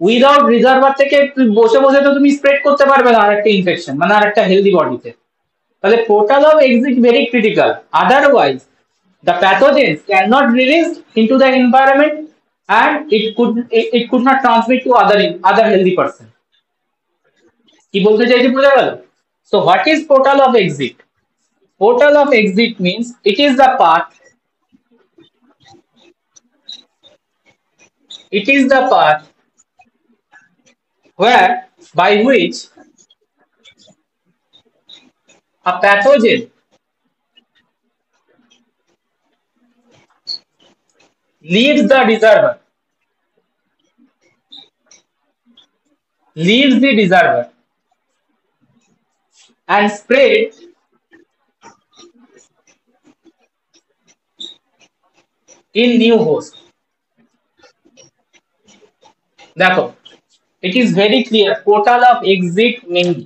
উইদাউট রিজার্ভার থেকে বসে বসে তো তুমি স্প্রেড করতে পারবে না আর একটা ইনফেকশন, মানে আর একটা হেলদি বডিতে। তাহলে portal of exit very critical, otherwise the pathogens cannot release into the environment and it could not transmit to other healthy person. কি বলতে চাইছি বুঝে গেল? So what is portal of exit? Portal of exit means it is the path where by which a pathogen leaves the reservoir, and spread in new host. দেখো, it is very clear, portal of exit means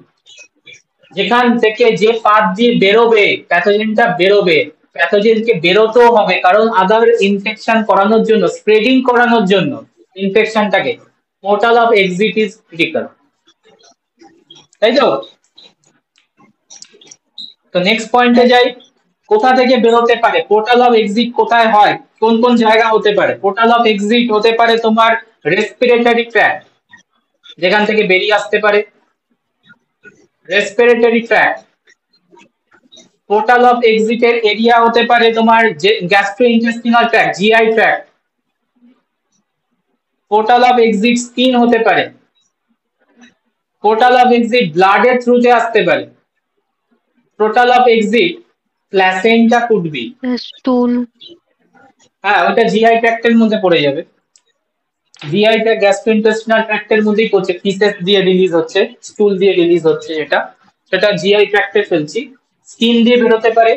যেখান থেকে যে পাথ দিয়ে বেরোবে প্যাথোজেনটা বেরোবে, প্যাথোজেনকে বেরোতেও হবে কারণ আদার ইনফেকশন করানোর জন্য, স্প্রেডিং করানোর জন্য ইনফেকশনটাকে, portal of exit is critical, তাই তো? তো নেক্সট পয়েন্টে যাই, কোথা থেকে বেরোতে পারে পোর্টাল অফ এক্সিট, কোথায় হয়, কোন কোন জায়গা হতে পারে? পোর্টাল অফ এক্সিট হতে পারে তোমার রেসপিরেটরি ট্র্যাক্ট, যেখান থেকে বেরিয়ে আসতে পারে রেসপিরেটরি ট্র্যাক্ট, পোর্টাল অফ এক্সিটের এরিয়া হতে পারে তোমার gastrointestinal tract, GI tract. Portal of exit skin হতে পারে। পোর্টাল অফ এক্সিট ব্লাডের থ্রুতে আসতে পারে। Portal of exit placenta could be. Stool. হ্যাঁ, ওটা জিআই ট্র্যাক্টের মধ্যে পড়ে যাবে। জিআই ট্র্যাক্ট গ্যাস্ট্রোইন্টেস্টিনাল ট্র্যাক্টের মধ্যেই পড়ছে, ফিসেস দিয়ে রিলিজ হচ্ছে, স্টুল দিয়ে রিলিজ হচ্ছে, যেটা সেটা জিআই ট্র্যাক্টে ফেলছি। স্কিন দিয়ে বেরোতে পারে,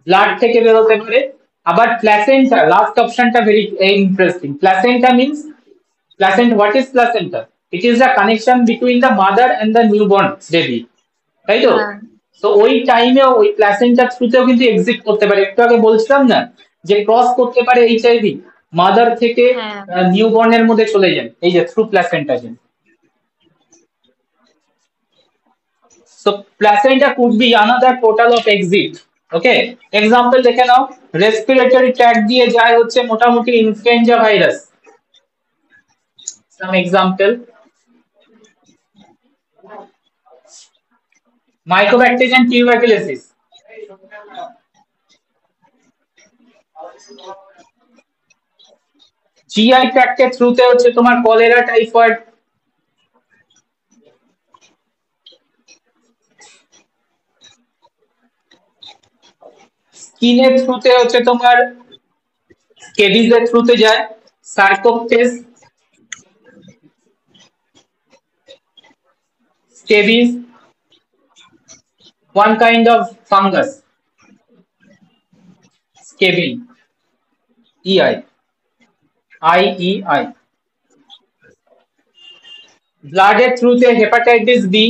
ব্লাড থেকে বেরোতে পারে। আবার প্ল্যাসেন্টা, লাস্ট অপশনটা very interesting. Placenta means placent, what is placenta? It is the connection between the mother and the newborn baby, তাই তো? হ্যাঁ তো ওই টাইমে ওই প্ল্যাসেন্টার থ্রুতেও কিন্তু এক্সিট করতে পারে। একটু আগে বলছিলাম না যে ক্রস করতে পারে এইচআইভি, মাদার থেকে হ্যাঁ নিউবর্নের মধ্যে চলে যায়, এই যে through placenta. So placenta could be another portal of exit. Okay, example দেখে নাও। রেসপিরেটরি ট্র্যাক্ট দিয়ে যায় হচ্ছে মোটামুটি influenza virus. Some example, mycobacterium tuberculosis. GI ট্র্যাক্টের থ্রুতে হচ্ছে তোমার কলেরা, টাইফয়েড। স্কিনের থ্রুতে হচ্ছে তোমার স্কেবিজের থ্রুতে যায়, sarcoptes. Scabies one kind of fungus, scabies, EI, IEI. ব্লাডের থ্রুতে হেপাটাইটিস বি,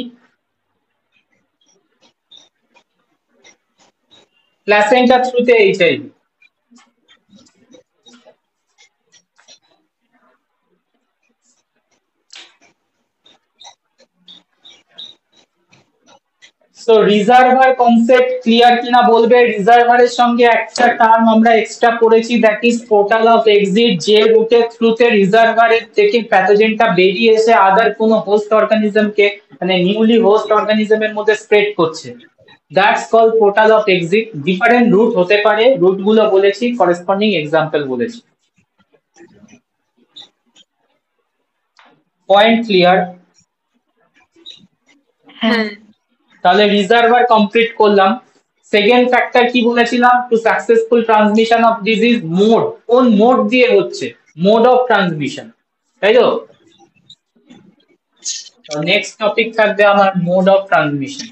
প্ল্যাসেন্টার থ্রুতে HIV. So reservoir concept clear কিনা বলবে। রিজার্ভারের সঙ্গে একটা টার্ম আমরা এক্সট্রা পড়েছি, that is portal of exit. যে রুটের থ্রুতে রিজার্ভারের থেকে প্যাথোজেনটা বেরিয়ে এসে আদার কোনো হোস্ট অর্গানিজমকে, মানে নিউলি হোস্ট অর্গানিজমের মধ্যে স্প্রেড করছে, that's call portal of exit. Different route হতে পারে, রুট গুলো বলেছি, করেসপন্ডিং এক্সাম্পল বলেছি। Point clear? হ্যাঁ তাহলে রিজার্ভার কমপ্লিট করলাম। সেকেন্ড ফ্যাক্টর কি বলেছিলাম? To successful transmission of disease, mode, কোন মোড দিয়ে হচ্ছে, মোড অফ ট্রান্সমিশন, তাই তো? নেক্সট টপিক থাকবে আমার mode of transmission.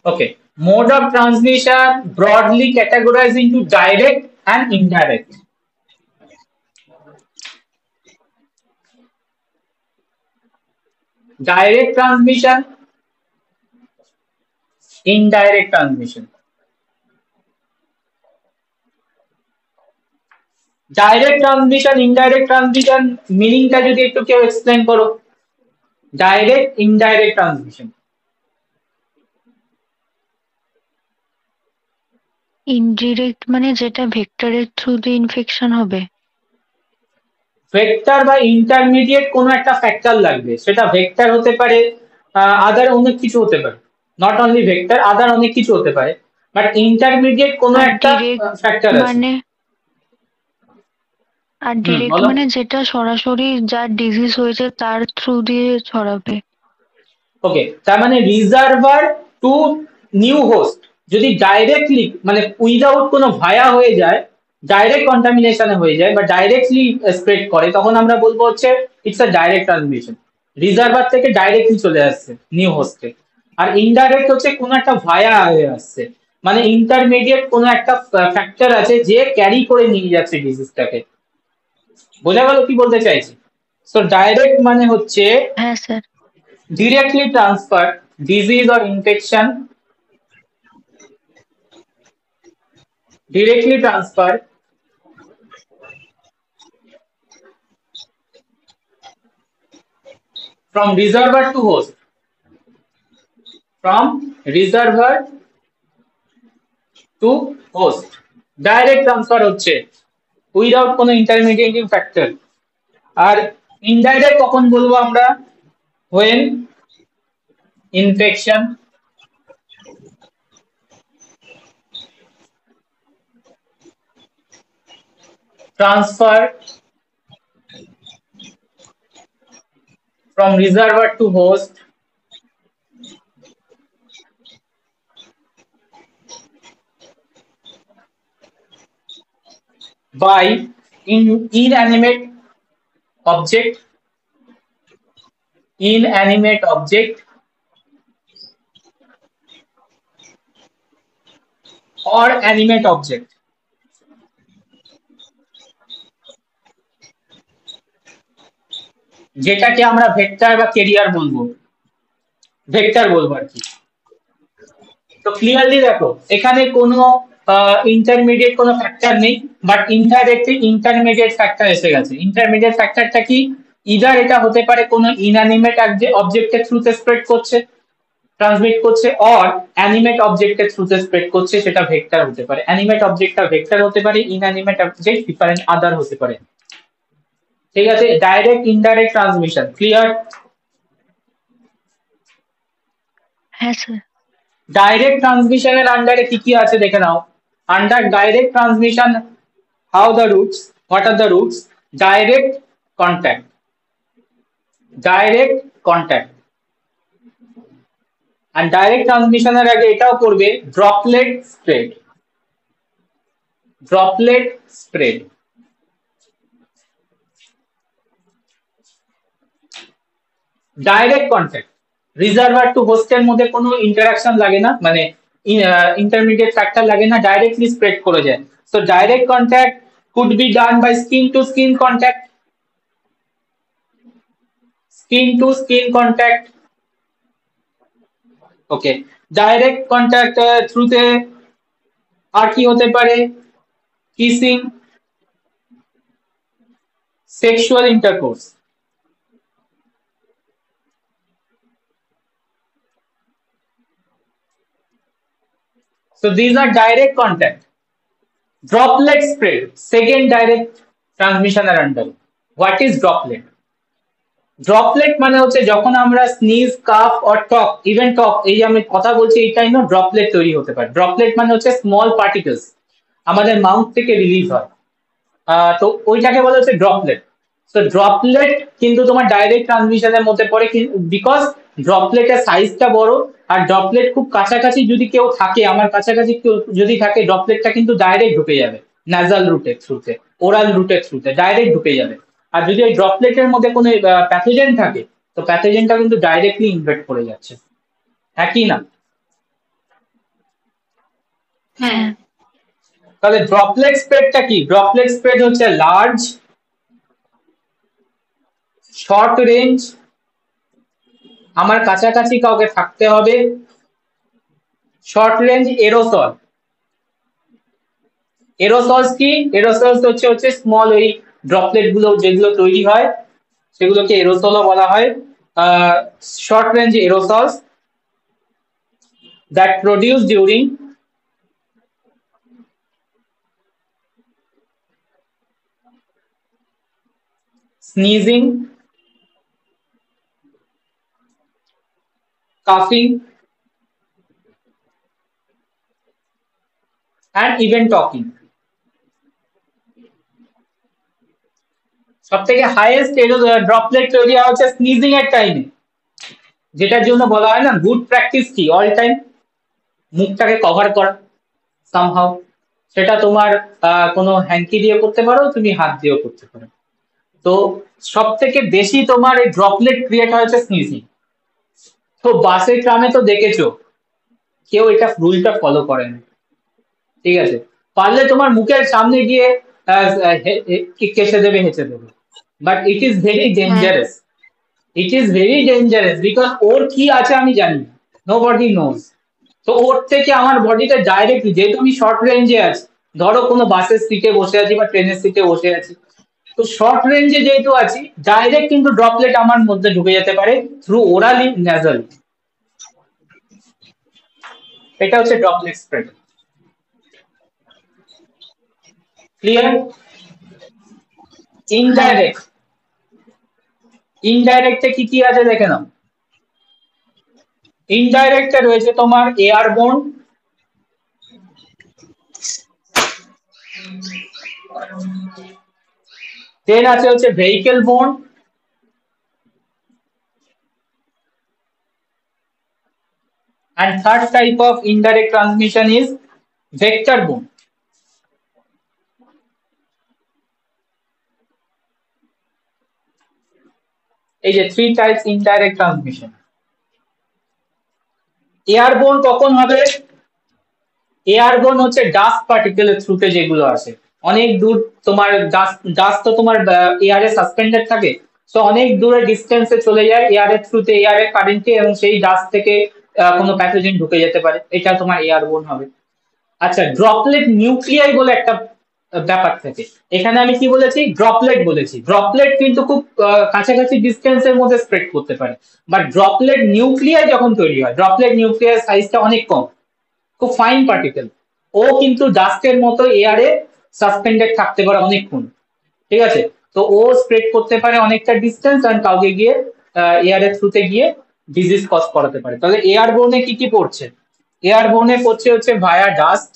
Okay, mode of transmission broadly categorized into direct and indirect. Direct transmission, indirect transmission. Direct transmission, indirect transmission meaningটা যদি একটু কেউ এক্সপ্লেন করো। Direct, indirect transmission. ইনডিরেক্ট মানে যেটা ভেক্টরের থ্রু দিয়ে ইনফেকশন হবে। ভেক্টর বা ইন্টারমিডিয়েট কোনো একটা ফ্যাক্টর লাগবে, সেটা ভেক্টর হতে পারে, আদার অনেক কিছু হতে পারে, নট অনলি ভেক্টর, আদার অনেক কিছু হতে পারে, বাট ইন্টারমিডিয়েট কোনো আর একটা ফ্যাক্টর আছে। মানে আর ডিরেক্ট বলো। মানে যেটা সরাসরি যার ডিজিজ হয়েছে তার থ্রু দিয়ে ছড়াবে। ওকে, তার মানে রিজার্ভার টু নিউ হোস্ট যদি ডাইরেক্টলি, মানে উইদাউট কোনো ভায়া হয়ে যায়, ডাইরেক্ট কন্টামিনেশনে হয়ে যায় বা ডাইরেক্টলি স্প্রেড করে, তখন আমরা বলবো হচ্ছে it's a direct transmission. Reservoir থেকে ডাইরেক্টলি চলে আসছে নিউ হোস্টে। আর ইনডাইরেক্ট হচ্ছে কোনো একটা ভায়া হয়ে আসছে, মানে ইন্টারমিডিয়েট কোনো একটা ফ্যাক্টর আছে যে ক্যারি করে নিয়ে যাচ্ছে ডিজিজটাকে। বোঝা গেল কি বলতে চাইছি? সো ডাইরেক্ট মানে হচ্ছে হ্যাঁ sir. directly transfer disease or infection, directly transfer from reservoir to host, from reservoir to host, direct transfer হচ্ছে উইদাউট কোনো ইন্টারমিডিয়েটিং ফ্যাক্টর। আর ইনডাইরেক্ট কখন বলবো আমরা? when infection transfer from reservoir to host by inanimate object or animate object, যেটাকে আমরা ভেক্টর বা কেরিয়ার বলবো, ভেক্টর বলবো আর কি। তো ক্লিয়ারলি দেখো এখানে কোনো ইন্টারমিডিয়েট কোনো ফ্যাক্টর নেই, বাট ইনডাইরেক্টলি ইন্টারমিডিয়েট ফ্যাক্টর এসে গেছে। ইন্টারমিডিয়েট ফ্যাক্টরটা কি? ইদার এটা হতে পারে কোনো ইনঅ্যানিমেট অবজেক্টের থ্রুতে স্প্রেড করছে, ট্রান্সমিট করছে, অর অ্যানিমেট অবজেক্টের থ্রুতে স্প্রেড করছে, সেটা ভেক্টর হতে পারে। অ্যানিমেট অবজেক্টটা ভেক্টর হতে পারে, ইনঅ্যানিমেট অবজেক্ট ডিফারেন্ট আদার হতে পারে। ঠিক আছে, ডাইরেক্ট ইনডাইরেক্ট ট্রান্সমিশন ক্লিয়ার? হ্যাঁ স্যার। ডাইরেক্ট ট্রান্সমিশনের আন্ডারে কি কি আছে দেখে নাও। Under direct transmission, how the routes, what are the routes? Direct contact, direct contact. আর ডাইরেক্ট ট্রান্সমিশনের আগে এটাও করবে droplet spread, droplet spread. Direct contact, reservoir to হোস্টের মধ্যে কোনো ইন্টারাকশন লাগে না, মানে ইন্টারমিডিয়েট ফ্যাক্টর লাগে না, ডাইরেক্টলি স্প্রেড করে যায়। So direct contact could be done by skin to skin contact, skin to skin contact. Okay, direct contact থ্রুতে আর কি হতে পারে? Kissing, sexual intercourse. So these are direct contact. Droplet spread, second direct transmission এর under. What is droplet? Droplet মানে হচ্ছে যখন আমরা sneeze, calf or talk, even টক, এই যে আমি কথা বলছি এইটাই না, ড্রপলেট তৈরি হতে পারে। ড্রপলেট মানে হচ্ছে স্মল পার্টিকেলস আমাদের মাউথ থেকে রিলিজ হয়, তো ওইটাকে বলা হচ্ছে ড্রপলেট। তো ড্রপলেট কিন্তু তোমার ডাইরেক্ট ট্রান্সমিশনের মধ্যে পড়ে, বিকজ ড্রপলেটের সাইজটা বড়, আর ড্রপলেট খুব কাছাকাছি যদি কেউ থাকে, আমার কাছাকাছি কেউ যদি থাকে, ড্রপলেটটা কিন্তু ডাইরেক্ট ঢুকে যাবে নাজাল রুটের থ্রুতে, ওরাল রুটের থ্রুতে ডাইরেক্ট ঢুকে যাবে। আর যদি ওই ড্রপলেটের মধ্যে কোনো প্যাথোজেন থাকে, তো প্যাথোজেনটা কিন্তু ডাইরেক্টলি ইনভেট করে যাচ্ছে, একই না? হ্যাঁ। তাহলে ড্রপলেট স্প্রেডটা কি? ড্রপলেট স্প্রেড হচ্ছে লার্জ, শর্ট রেঞ্জ, আমার কাছাকাছি কাউকে থাকতে হবে, শর্ট রেঞ্জ এরোসল। এরোসলস কি? এরোসলস হচ্ছে স্মল ওই ড্রপলেট গুলো যেগুলো তৈরি হয় সেগুলোকে এরোসলও বলা হয়। Short range aerosols that produce during sneezing, coughing and even talking. সব থেকে হাইয়েস্ট ড্রপলেট তৈরি হচ্ছে স্নিজিং এর টাইমে, যেটার জন্য বলা হয় না গুড প্র্যাকটিস কি অল টাইম মুখটাকে কভার করা সামহাউ। সেটা তোমার কোনো হ্যাঙ্কি দিয়ে করতে পারো, তুমি হাত দিয়েও করতে পারো। তো সব থেকে বেশি তোমার এই ড্রপলেট ক্রিয়েট হয়েছে স্নিজিং। তো বাসে ট্রামে তো দেখেছো কেউ এটা রুলটা ফলো করে না, ঠিক আছে? পারলে তোমার মুখের সামনে গিয়ে কেসে দেবে, হেঁচে দেবে, but it is very dangerous. It is very dangerous because ওর কি আছে আমি জানি, নো বডি নোজ। তো ওর থেকে আমার বডিটা ডাইরেক্টলি, যেহেতু আমি শর্ট রেঞ্জে আছি, ধরো কোনো বাসের সিটে বসে আছি বা ট্রেনের সিটে বসে আছি, তো শর্ট রেঞ্জে যেহেতু আছি, ডাইরেক্ট কিন্তু ড্রপলেট আমার মধ্যে ঢুকে যেতে পারে থ্রু ওরালি ন্যাজাল। এটা হচ্ছে ড্রপলেট স্প্রেড। ক্লিয়ার? হ্যাঁ ইনডাইরেক্ট, ইনডাইরেক্টে কি কি আছে দেখে নাও। ইনডাইরেক্টে রয়েছে তোমার এয়ারবোর্ন, দেন আছে হচ্ছে vehicle borne, and third type of indirect transmission is vector borne. এই যে three types indirect transmission. Airborne কখন হবে? এয়ারবোর্ন হচ্ছে ডাস্ট পার্টিকেলের থ্রুতে যেগুলো আসে, অনেক দূর তোমার ডাস্ট তো তোমার এয়ারে সাসপেন্ডেড থাকে, সো অনেক দূরে ডিস্টেন্সে চলে যায় এয়ারের থ্রুতে, এয়ারের কারেন্টে, এবং সেই ডাস্ট থেকে কোনো প্যাথোজেন ঢুকে যেতে পারে, এটা তোমার এয়ারবোর্ন হবে। আচ্ছা, ড্রপলেট নিউক্লিয়াই বলে একটা ব্যাপার থাকে। এখানে আমি কি বলেছি? ড্রপলেট বলেছি। ড্রপলেট কিন্তু খুব কাছাকাছি ডিস্টেন্সের মধ্যে স্প্রেড করতে পারে, বাট ড্রপলেট নিউক্লিয়াই যখন তৈরি হয়, ড্রপলেট নিউক্লিয়ার সাইজটা অনেক কম, খুব ফাইন পার্টিকেল, ও কিন্তু ডাস্টের মতো এয়ারে সাসপেন্ডেড থাকতে পারে অনেকক্ষণ, ঠিক আছে? তো ও স্প্রেড করতে পারে অনেকটা ডিস্টেন্স, আর কাউকে গিয়ে এয়ারের থ্রুতে গিয়ে ডিজিজ কজ করাতে পারে। তাহলে এয়ারবোর্নে কি কি পড়ছে? এয়ারবোর্নে পড়ছে হচ্ছে via dust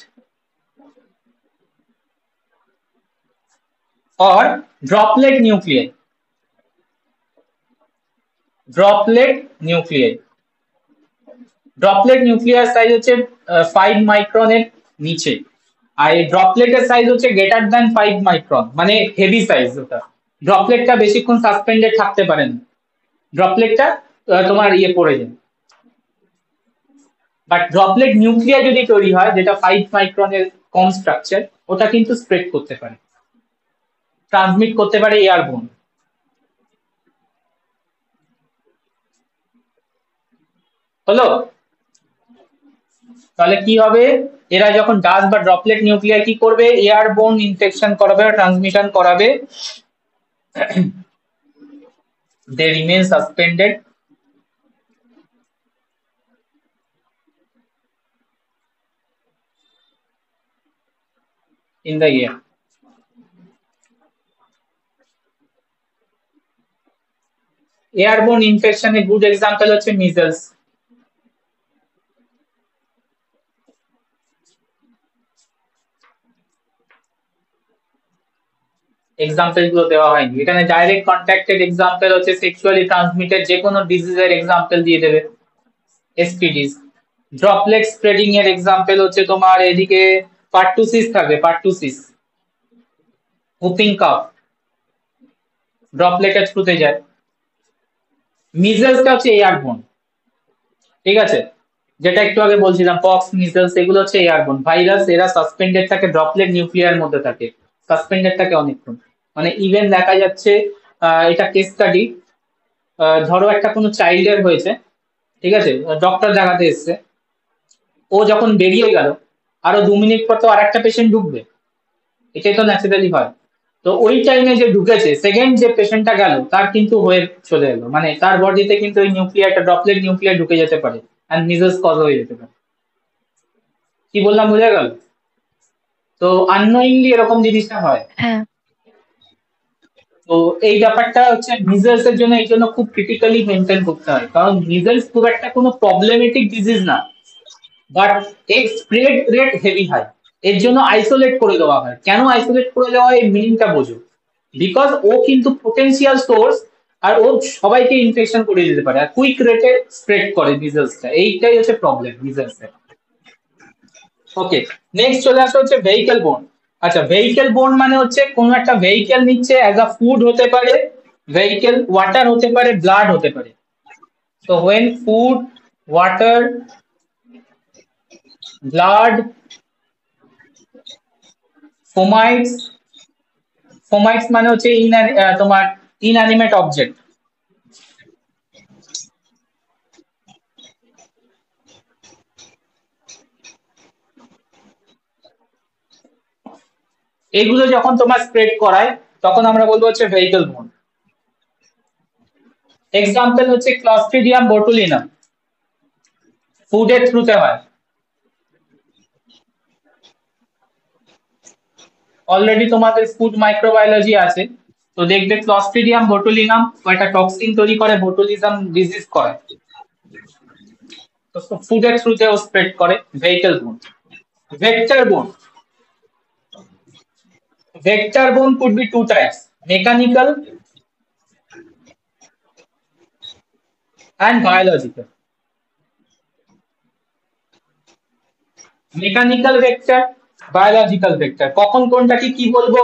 or droplet nuclei, droplet nuclei, droplet nuclear size হচ্ছে 5 মাইক্রনের নিচে, আর এই ড্রপলেটের সাইজ হচ্ছে গ্রেটার দ্যান 5 মাইক্রন, মানে হেভি সাইজ। ওটা ড্রপলেটটা বেশিক্ষণ সাসপেন্ডেড থাকতে পারে না, ড্রপলেটটা তোমার ইয়ে পড়ে যায়। বাট ড্রপলেট নিউক্লিয়ার যদি তৈরি হয়, যেটা 5 মাইক্রনের কম স্ট্রাকচার, ওটা কিন্তু স্প্রেড করতে পারে, ট্রান্সমিট করতে পারে এয়ারবোর্ন। হলো? তাহলে কি হবে? এরা যখন ডাস্ট বা ড্রপলেট নিউক্লিয়ার কি করবে? এয়ারবোর্ন ইনফেকশন করাবে, ট্রান্সমিশন করাবে, they remain suspended in the air. Airborne infection a good example হচ্ছে measles, এক্সাম্পল গুলো দেওয়া হয়নি এখানে। ডাইরেক্ট কন্ট্যাক্টেড এক্সাম্পল হচ্ছে সেক্সুয়ালি ট্রান্সমিটেড যে কোনো ডিজিজের এক্সাম্পল দিয়ে দেবে, এসটিডিজ। ড্রপলেট স্প্রেডিং এর এক্সাম্পল হচ্ছে তোমার এদিকে পার্টুসিস থাকবে, পার্টুসিস, হুপিং কাফ, ড্রপলেটের থ্রুতে যায়। মিজেলসটা হচ্ছে এয়ারবোর্ন, ঠিক আছে, যেটা একটু আগে বলছিলাম, পক্স, মিজেলস, এগুলো হচ্ছে এয়ারবোর্ন ভাইরাস, এরা সাসপেন্ডেড থাকে, ড্রপলেট নিউক্লিয়ার মধ্যে থাকে, সাসপেন্ডেড থাকে অনেকক্ষণ। মানে ইভেন দেখা যাচ্ছে, এটা কেস স্টাডি, ধরো একটা কোনো চাইল্ডের হয়েছে, ঠিক আছে, ডক্টর দেখাতে এসছে, ও যখন বেরিয়ে গেল, আরো 2 মিনিট পর তো আরেকটা পেশেন্ট ঢুকবে, এটাই তো ন্যাচারালি হয়। তো ওই টাইমে যে ঢুকেছে, সেকেন্ড যে পেশেন্টটা গেল, তার কিন্তু হয়ে চলে এলো, মানে তার বডিতে কিন্তু ওই নিউক্লিয়ারটা, ড্রপলেট নিউক্লিয়ার ঢুকে যেতে পারে, আর মিজেলস কজ হয়ে যেতে পারে। কি বললাম বোঝা গেল? তো আননোয়িংলি এরকম জিনিসটা হয়। হ্যাঁ তো এই ব্যাপারটা হচ্ছে মিজেলস এর জন্য, এই জন্য খুব ক্রিটিক্যালি মেনটেন করতে হয়, কারণ মিজেলস খুব একটা কোনো প্রবলেমেটিক ডিজিজ না, বাট এর স্প্রেড রেট হেভি হাই, এর জন্য আইসোলেট করে দেওয়া হয়। কেন আইসোলেট করে দেওয়া হয়, এই মিনিংটা বোঝো। বিকজ ও কিন্তু পোটেনশিয়াল সোর্স, আর ও সবাইকে ইনফেকশন করে দিতে পারে, আর কুইক রেটে স্প্রেড করে মিজেলসটা, এইটাই হচ্ছে প্রবলেম মিজেলসের। ওকে, নেক্সট চলে আসা হচ্ছে ভেহিকেল বোর্ন। আচ্ছা, ভেহিকেল বোর্ন মানে হচ্ছে কোন একটা ভেহিকেল নিচ্ছে, অ্যাজ আ ফুড হতে পারে, ভেহিকেল ওয়াটার হতে পারে, ব্লাড হতে পারে। তো হোয়েন ফুড, ওয়াটার, ব্লাড, ফোমাইটস, ফোমাইটস মানে হচ্ছে তোমার ইনঅ্যানিমেট অবজেক্ট, এগুলো যখন তোমার স্প্রেড করায়, তখন আমরা বলবো হচ্ছে ভেহিকেল বোর্ন। এক্সাম্পল হচ্ছে ক্লস্ট্রিডিয়াম বোটুলিনাম, ফুডের থ্রুতে হয়, অলরেডি তোমাদের ফুড মাইক্রোবায়োলজি আছে, তো দেখবে ক্লস্ট্রিডিয়াম বোটুলিনাম একটা টক্সিন তৈরি করে, বোটুলিজম ডিজিজ করে, তো ফুডের থ্রুতেও স্প্রেড করে। ভেহিকল বোন, ভেক্টর বোন, vector bone could be two types, mechanical and biological. Mechanical vector, biological vector, কখন কোনটাকে কি বলবো?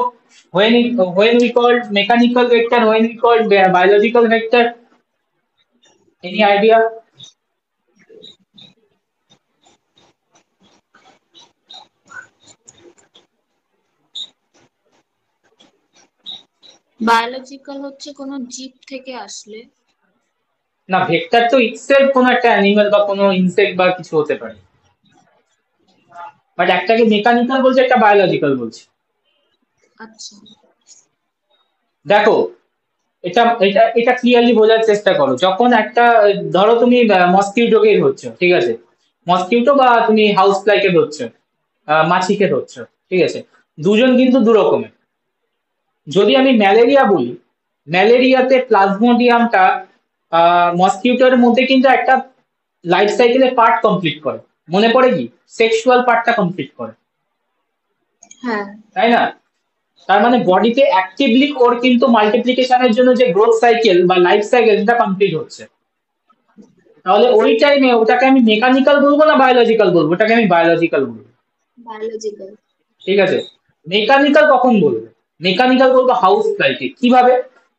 When we called mechanical vector, when we called biological vector, any idea? Biological হচ্ছে কোনো জীব থেকে আসলে। না, ভেক্টর তো ইটসেলফ কোনো একটা অ্যানিমাল বা কোনো ইনসেক্ট বা কিছু হতে পারে, বাট একটাকে মেকানিক্যাল বলছে, একটা বায়োলজিক্যাল বলছে। আচ্ছা, দেখো, এটা এটা এটা ক্লিয়ারলি বোঝার চেষ্টা করো। যখন একটা, ধরো তুমি মসকিউটোকে ধরছো, ঠিক আছে, মসকিউটো বা তুমি হাউস ফ্লাইকে ধরছো, মাছিকে ধরছো, ঠিক আছে, দুজন কিন্তু দু রকমের। যদি আমি ম্যালেরিয়া বলি, ম্যালেরিয়াতে প্লাজমোডিয়ামটা মসকিউটোর মধ্যে কিন্তু একটা লাইফ সাইকেলের পার্ট কমপ্লিট করে, মনে পড়ে কি, সেক্সুয়াল পার্টটা কমপ্লিট করে, হ্যাঁ তাই না? তার মানে বডিতে অ্যাক্টিভলি ওর কিন্তু মাল্টিপ্লিকেশনের জন্য যে গ্রোথ সাইকেল বা লাইফ সাইকেল সেটা কমপ্লিট হচ্ছে। তাহলে ওই টাইমে ওটাকে আমি মেকানিক্যাল বলবো না বায়োলজিক্যাল বলবো? ওটাকে আমি বায়োলজিক্যাল বলবো, বায়োলজিক্যাল। ঠিক আছে। মেকানিক্যাল কখন বলবো? মেকানিক্যাল বলবো হাউস ফ্লাইকে। কিভাবে?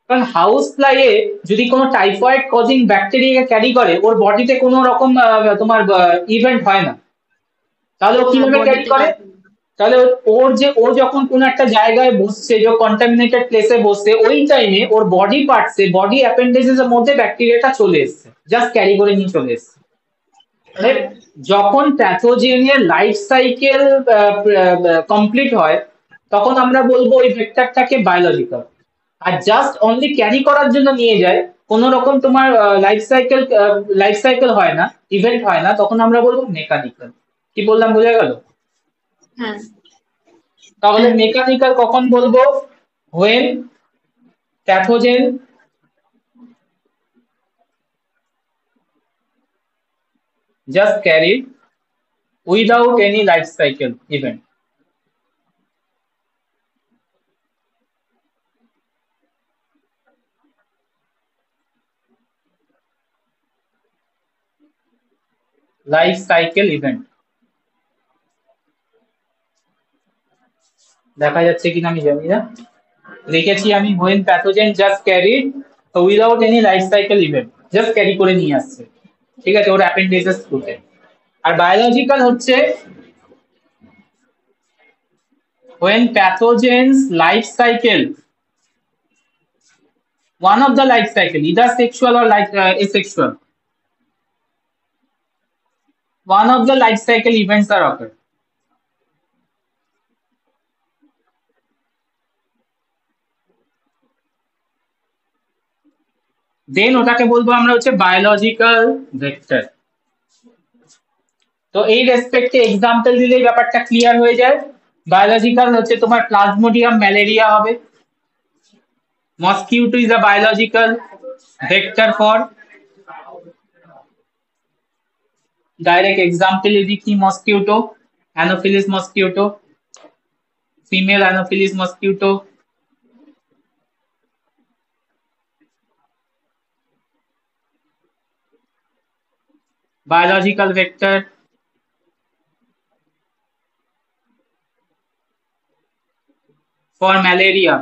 কারণ হাউস ফ্লাইয়ে যদি কোনো টাইফয়েড কজিং ব্যাকটেরিয়া ক্যারি করে, ওর বডিতে কোনো রকম তোমার ইভেন্ট হয় না, তাহলে ও কিভাবে ক্যারি বডিতে করে? তাহলে ও যখন কোন একটা জায়গায় বসছে, যে কন্টামিনেটেড প্লেসে বসছে, ওই টাইমে ওর বডি পার্টসে, বডি অ্যাপেন্ডেজেস এর মধ্যে ব্যাকটেরিয়াটা চলে এসছে, জাস্ট ক্যারি করে নিয়ে চলে এসছে। মানে যখন প্যাথোজেনের লাইফ সাইকেল কমপ্লিট হয়, তখন আমরা বলবো ওই ভেক্টরটাকে বায়োলজিক্যাল। আর জাস্ট অনলি ক্যারি করার জন্য নিয়ে যায়, কোন রকম তোমার লাইফ সাইকেল হয় না, ইভেন্ট হয় না, তখন আমরা বলবো মেকানিক্যাল। কি বললাম, বোঝা গেল? হ্যাঁ তাহলে মেকানিক্যাল কখন বলবো? when pathogen just carried without any life cycle event. Life cycle event দেখা যাচ্ছে কিনা আমি জানি না, লিখেছি আমি when pathogen just carried without any life cycle event, just carry করে নিয়ে আসছে, ঠিক আছে, ওর অ্যাপেন্ডিসেস থ্রুতে। আর বায়োলজিক্যাল হচ্ছে when pathogens life cycle, one of the life cycle, either sexual or like asexual, one of the life cycle events are occurred. দেন ওটাকে বলবো আমরা হচ্ছে বায়োলজিক্যাল ভেক্টর। তো এই রেসপেক্টে এক্সাম্পল দিলেই ব্যাপারটা ক্লিয়ার হয়ে যায়। বায়োলজিক্যাল হচ্ছে তোমার প্লাজমোডিয়াম ম্যালেরিয়া হবে, mosquito is a biological vector for, direct example দিচ্ছি, mosquito, anopheles mosquito, female anopheles mosquito, biological vector for malaria।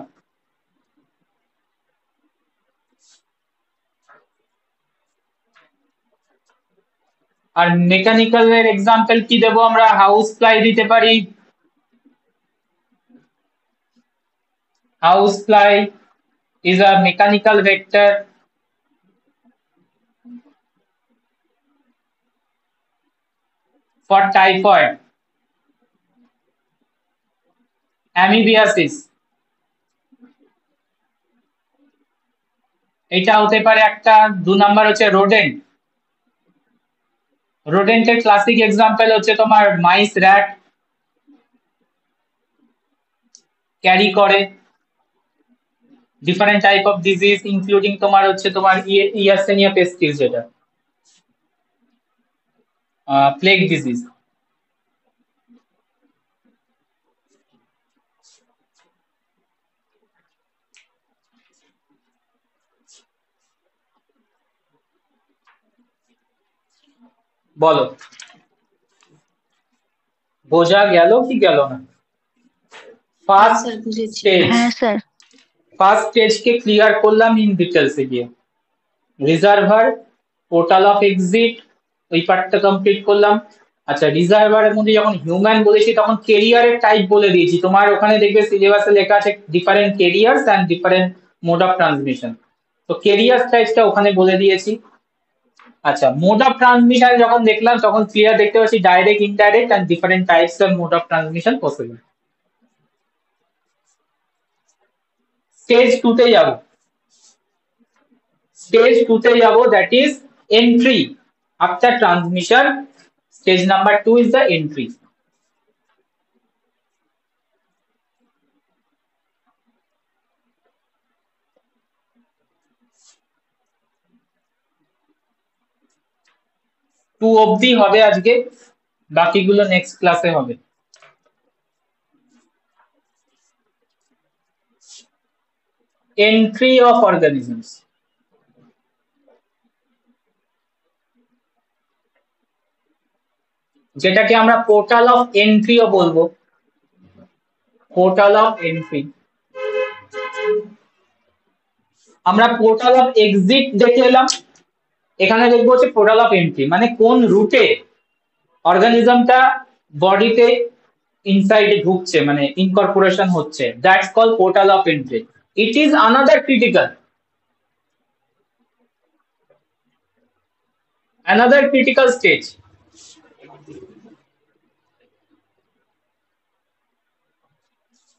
আর মেকানিক্যাল এর এক্সাম্পল কি দেবো আমরা? হাউস ফ্লাই দিতে পারি, house fly is a mechanical vector for typhoid, amoebiasis, এটা হতে পারে একটা। 2 নাম্বার হচ্ছে রোডেন্ট, রোডেন্টের ক্লাসিক এক্সাম্পল হচ্ছে তোমার মাইস, র্যাট, ক্যারি করে different type of disease including তোমার হচ্ছে তোমার ইয়ারসেনিয়া পেস্টিস, যেটা প্লেগ ডিজিজ। বলো বোঝা গেল কি গেল না? ফার্স্ট স্যার বুঝেছি। স্টেজ, হ্যাঁ স্যার। ফার্স্ট স্টেজকে ক্লিয়ার করলাম ইন ডিটেলসে গিয়ে। রিজার্ভার, পোর্টাল অফ এক্সিট, ওই পার্টটা কমপ্লিট করলাম। আচ্ছা, রিজার্ভারের মধ্যে যখন হিউম্যান বলেছি তখন কেরিয়ারের টাইপ বলে দিয়েছি। তোমার ওখানে দেখবে সিলেবাসে লেখা আছে different careers and different mode of transmission. তো কেরিয়ার টাইপটা ওখানে বলে দিয়েছি। আচ্ছা, মোড অফ ট্রান্সমিশন যখন দেখলাম তখন ক্লিয়ার দেখতে পাচ্ছি direct, indirect and different types of mode of transmission possible. Stage 2 তে যাব। স্টেজ 2 তে যাব, that is entry after transmission. Stage number 2 is the entry. Two অবধি হবে আজকে, বাকিগুলো নেক্সট ক্লাসে হবে। এন্ট্রি অফ অর্গানিজমস, যেটাকে আমরা পোর্টাল অফ এন্ট্রিও বলবো। Portal of entry. আমরা পোর্টাল অফ এক্সিট দেখে এলাম, এখানে দেখবো হচ্ছে পোর্টাল অফ এন্ট্রি, মানে কোন রুটে অর্গানিজমটা বডিতে ইনসাইডে ঢুকছে, মানে ইনকর্পোরেশন হচ্ছে। That's call portal of entry. It is another critical stage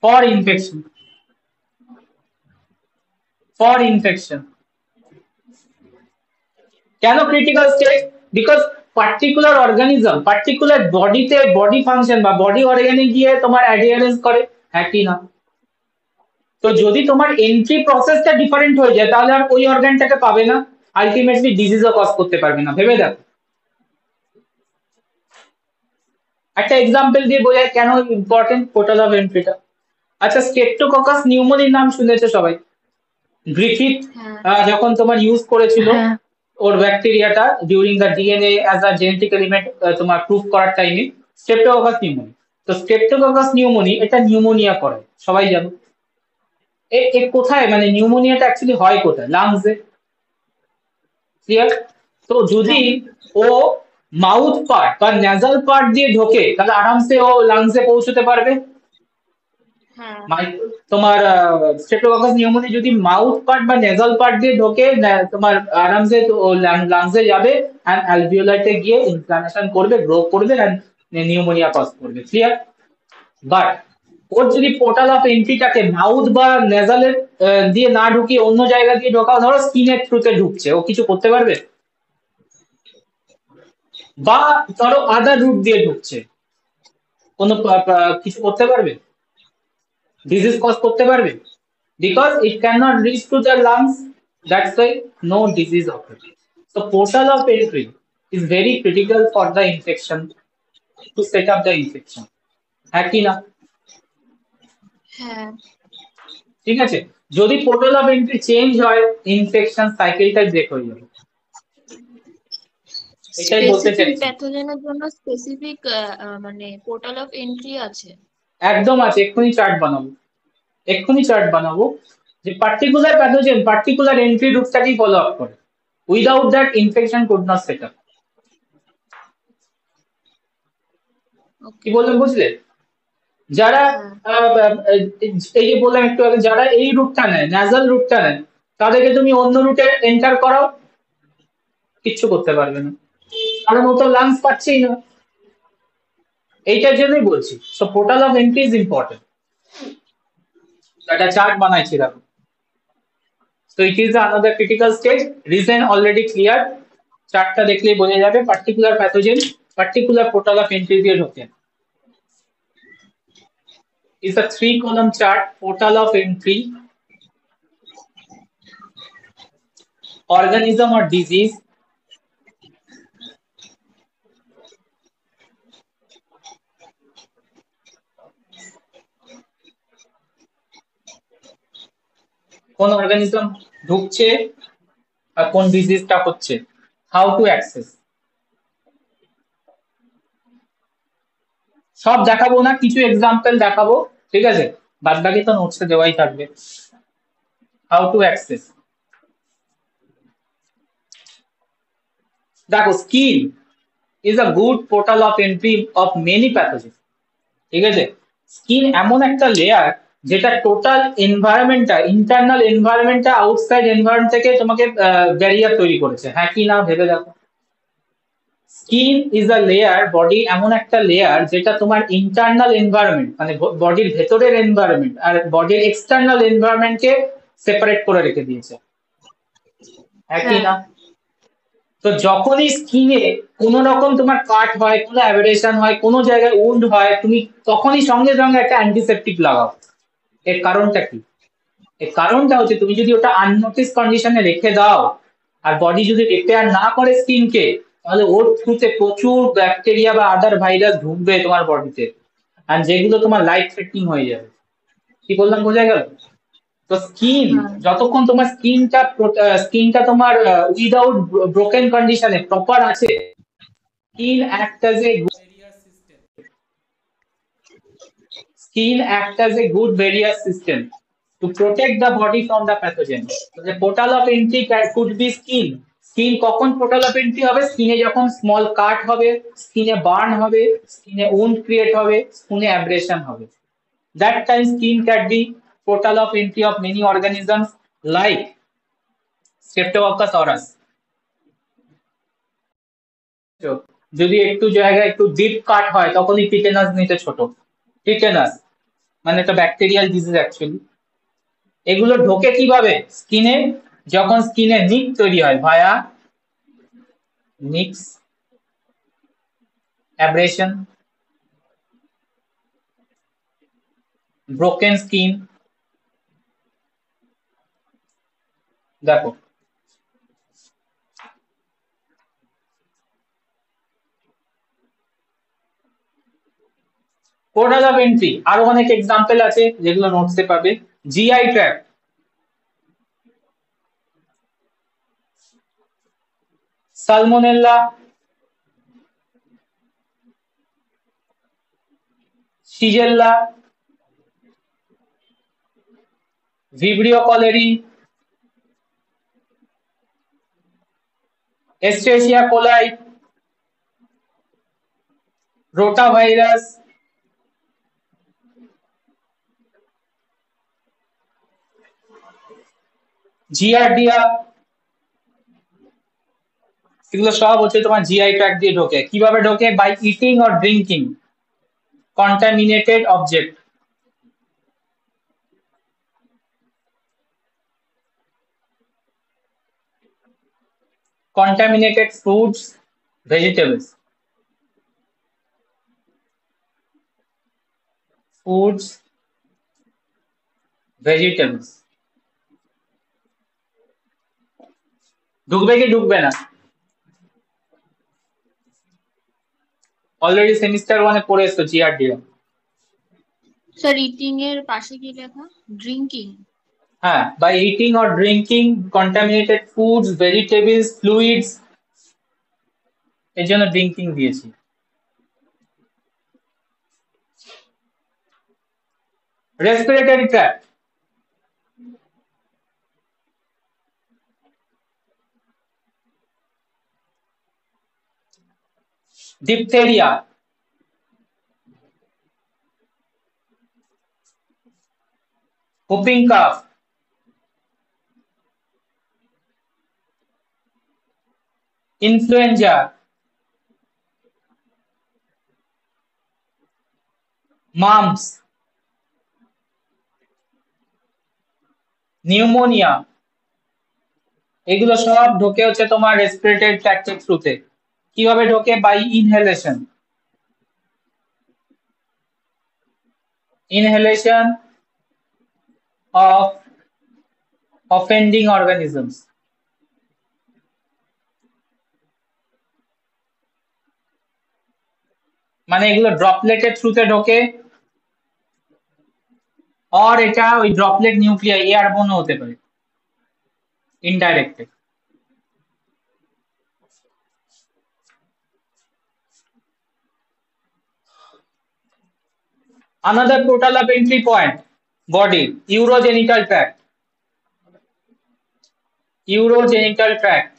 for infection. কেন critical stage? Because particular organism particular বডিতে বডি ফাংশন বা বডি অর্গানে গিয়ে তোমার অ্যাডিয়ারেন্স করে, হ্যাঁ কি না? তো যদি তোমার এন্ট্রি প্রসেসটা ডিফারেন্ট হয়ে যায় তাহলে আর ওই অর্গানটাকে পাবে না, আলটিমেটলি ডিজিজও কজ করতে পারবে না। ভেবে দেখো, একটা এক্সাম্পল দিয়ে বোঝায় কেন ইম্পর্টেন্ট পোর্টাল অফ এন্ট্রিটা। আচ্ছা, স্ট্রেপ্টোককাস নিউমোনির নাম শুনেছো সবাই? গ্রিফিথ হ্যাঁ যখন তোমার ইউজ করেছিল হ্যাঁ ওর ব্যাকটেরিয়াটা during the DNA as a genetic element তোমার প্রুফ করার টাইমে, স্ট্রেপ্টোককাস নিউমোনি। তো স্ট্রেপ্টোককাস নিউমোনি এটা নিউমোনিয়া করে, সবাই জানো। এ কোথায়, মানে নিউমোনিয়াটা অ্যাকচুয়ালি হয় কোথায়? লাংসে। ক্লিয়ার? তো যদি ও মাউথ পার্ট বা নেজাল পার্ট দিয়ে ঢোকে তাহলে আরামসে ও লাংসে পৌঁছতে পারবে। হ্যাঁ তোমার স্ট্রেপ্টোককাস নিউমোনি যদি মাউথ পার্ট বা নেজাল পার্ট দিয়ে ঢোকে, তোমার আরামসে লাংসে যাবে এন্ড অ্যালভিওলাইতে গিয়ে ইনফ্লামেশন করবে, গ্রো করবে এন্ড নিউমোনিয়া কজ করবে। ক্লিয়ার? বাট ওর যদি পোর্টাল অফ এন্ট্রিটাকে মাউথ বা নেজালের দিয়ে না ঢুকিয়ে অন্য জায়গা দিয়ে ঢোকাও, ধরো স্কিনের থ্রুতে ঢুকছে, ও কিছু করতে পারবে? বা ধরো আদার রুট দিয়ে ঢুকছে, কোনো কিছু করতে পারবে? ডিজিজ কজ করতে পারবে? Because it cannot reach to the lungs, that's why no disease occurs. So portal of entry is very critical for the infection, to set up the infection. হ্যাঁ কি না? হ্যাঁ ঠিক আছে, যদি পোর্টাল অফ এন্ট্রি চেঞ্জ হয় ইনফেকশন সাইকেলটা ব্রেক হয়ে যাবে। এটাই বলতে স্পেসিফিক চাইছি। প্যাথোজেনের জন্য স্পেসিফিক মানে পোর্টাল অফ এন্ট্রি আছে। একদম আছে, এক্ষুনি চার্ট বানাবো যে পার্টিকুলার প্যাথোজেন পার্টিকুলার এন্ট্রি রুটটাকেই ফলো আপ করে। Without that infection could not set up. কি বললাম বুঝলে? যারা এই যে বললাম একটু আগে, যারা এই রুটটা নেয়, ন্যাজাল রুটটা নেয়, তাদেরকে তুমি অন্য রুটে এন্টার করাও, কিচ্ছু করতে পারবে না, কারণ ও তো লাংস পাচ্ছেই না। এইটার জন্যই বলছি, so portal of entry is important. একটা চার্ট বানাইছি দেখো। So it is another critical stage. Reason already clear. চার্টটা দেখলেই বোঝা যাবে particular pathogen particular portal of entry দিয়ে ঢোকে। is a 3-column chart, portal of entry, organism or disease, কোন অর্গানিজম ঢুকছে আর কোন ডিজিজটা হচ্ছে, হাউ টু অ্যাক্সেস। সব দেখাবো না, কিছু এক্সাম্পল দেখাবো, ঠিক আছে, বাদ বাকি তো নোটসে দেওয়াই থাকবে। হাউ টু অ্যাক্সেস, দেখো skin is a good portal of entry of many pathogen, ঠিক আছে। স্কিন এমন একটা লেয়ার যেটা টোটাল এনভায়রনমেন্টটা, ইন্টারনাল এনভায়রনমেন্টটা আউটসাইড এনভায়রনমেন্ট থেকে তোমাকে ব্যারিয়ার তৈরি করেছে, হ্যাঁ কি না ভেবে দেখো। Skin is a layer, body এমন একটা লেয়ার যেটা তোমার ইন্টারনাল এনভায়রনমেন্ট মানে বডির ভেতরের এনভায়রনমেন্ট আর বডির এক্সটার্নাল এনভায়রনমেন্টকে সেপারেট করে রেখে দিয়েছে, হ্যাঁ কি না। তো যখনই স্কিনে কোন রকম তোমার কাট হয়, কোনো অ্যাবেরেশন হয়, কোনো জায়গায় উন্ড হয়, তুমি তখনই সঙ্গে সঙ্গে একটা অ্যান্টিসেপটিক লাগাও। এর কারণটা কি? এর কারণটা হচ্ছে তুমি যদি ওটা আননোটিস কন্ডিশনে রেখে দাও আর বডি যদি রিপেয়ার না করে স্কিনকে, তাহলে ওর থ্রুতে প্রচুর ব্যাকটেরিয়া বা আদার ভাইরাস ঢুকবে তোমার বডিতে, আর যেগুলো তোমার লাইফ থ্রেটনিং হয়ে যাবে। কি বললাম, বোঝা গেল? তো স্কিন যতক্ষণ তোমার স্কিনটা তোমার উইদাউট ব্রোকেন কন্ডিশনে প্রপার আছে, skin act as A good barrier system to protect the body from the pathogen. So the portal of entry could be skin. Skin কখন পোর্টাল অফ এন্ট্রি হবে? স্কিনে যখন স্মল কাট হবে, স্কিনে বার্ন হবে, স্কিনে উন্ড ক্রিয়েট হবে, স্কিনে অ্যাব্রেশন হবে। That time skin can be portal of entry of many organisms like Streptococcus aureus. যদি একটু জায়গায় একটু ডিপ কাট হয় তখনই টিটেনাস নিতে ছোট। টিটেনাস মানে একটা ব্যাকটেরিয়াল ডিজিজ অ্যাকচুয়ালি। এগুলো ঢোকে কিভাবে স্কিনে? যখন স্কিনে নিক তৈরি হয় via nicks, abrasion, broken skin. দেখো পোর্টাল অফ এন্ট্রি আরো অনেক এক্সাম্পল আছে যেগুলো নোটসে পাবে। GI tract, salmonella, shigella, vibrio cholerae, escherichia coli, rotavirus, giardia, এগুলো সব হচ্ছে তোমার জিআই ট্র্যাক্ট দিয়ে ঢোকে। কিভাবে ঢোকে? By eating or drinking contaminated object. Contaminated foods, vegetables. Foods, vegetables. ঢুকবে কি ঢুকবে না? অলরেডি সেমিস্টার 1 এ পড়ে এসেছো জিআরডিও। স্যার ইটিং এর পাশে কি লেখা? ড্রিঙ্কিং। হ্যাঁ, by eating or drinking contaminated foods, vegetables, fluids, এর জন্য ড্রিঙ্কিং দিয়েছি। Respiratory tract, diphtheria, whooping cough, influenza, mumps, pneumonia, এগুলো সব ঢোকে হচ্ছে তোমার রেসপিরেটরি ট্র্যাক্টের থ্রুতে। কিভাবে ঢোকে? By inhalation. inhalation of offending organisms. মানে এগুলো ড্রপলেটের থ্রুতে ঢোকে, আর এটা ওই ড্রপলেট নিউক্লিয়াই এয়ারবোর্ন হতে পারে indirectly. Another portal of entry point, body, urogenital tract. Urogenital tract.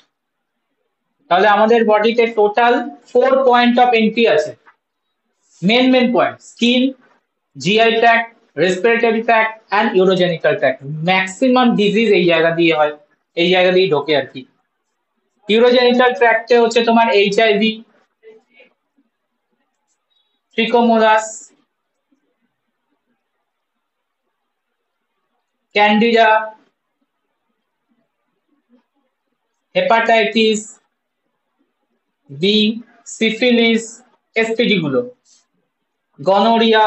তাহলে আমাদের বডিতে টোটাল 4 পয়েন্ট অফ এন্ট্রি আছে। Main point, skin, GI tract, respiratory tract and urogenital tract. Maximum disease এই জায়গা দিয়ে হয়, এই জায়গা দিয়ে ঢোকে আর কি। ইউরোজেনিটাল ট্র্যাক্টে হচ্ছে তোমার HIV, trichomonas, candida, hepatitis B, syphilis, STD গুলো, গনোরিয়া,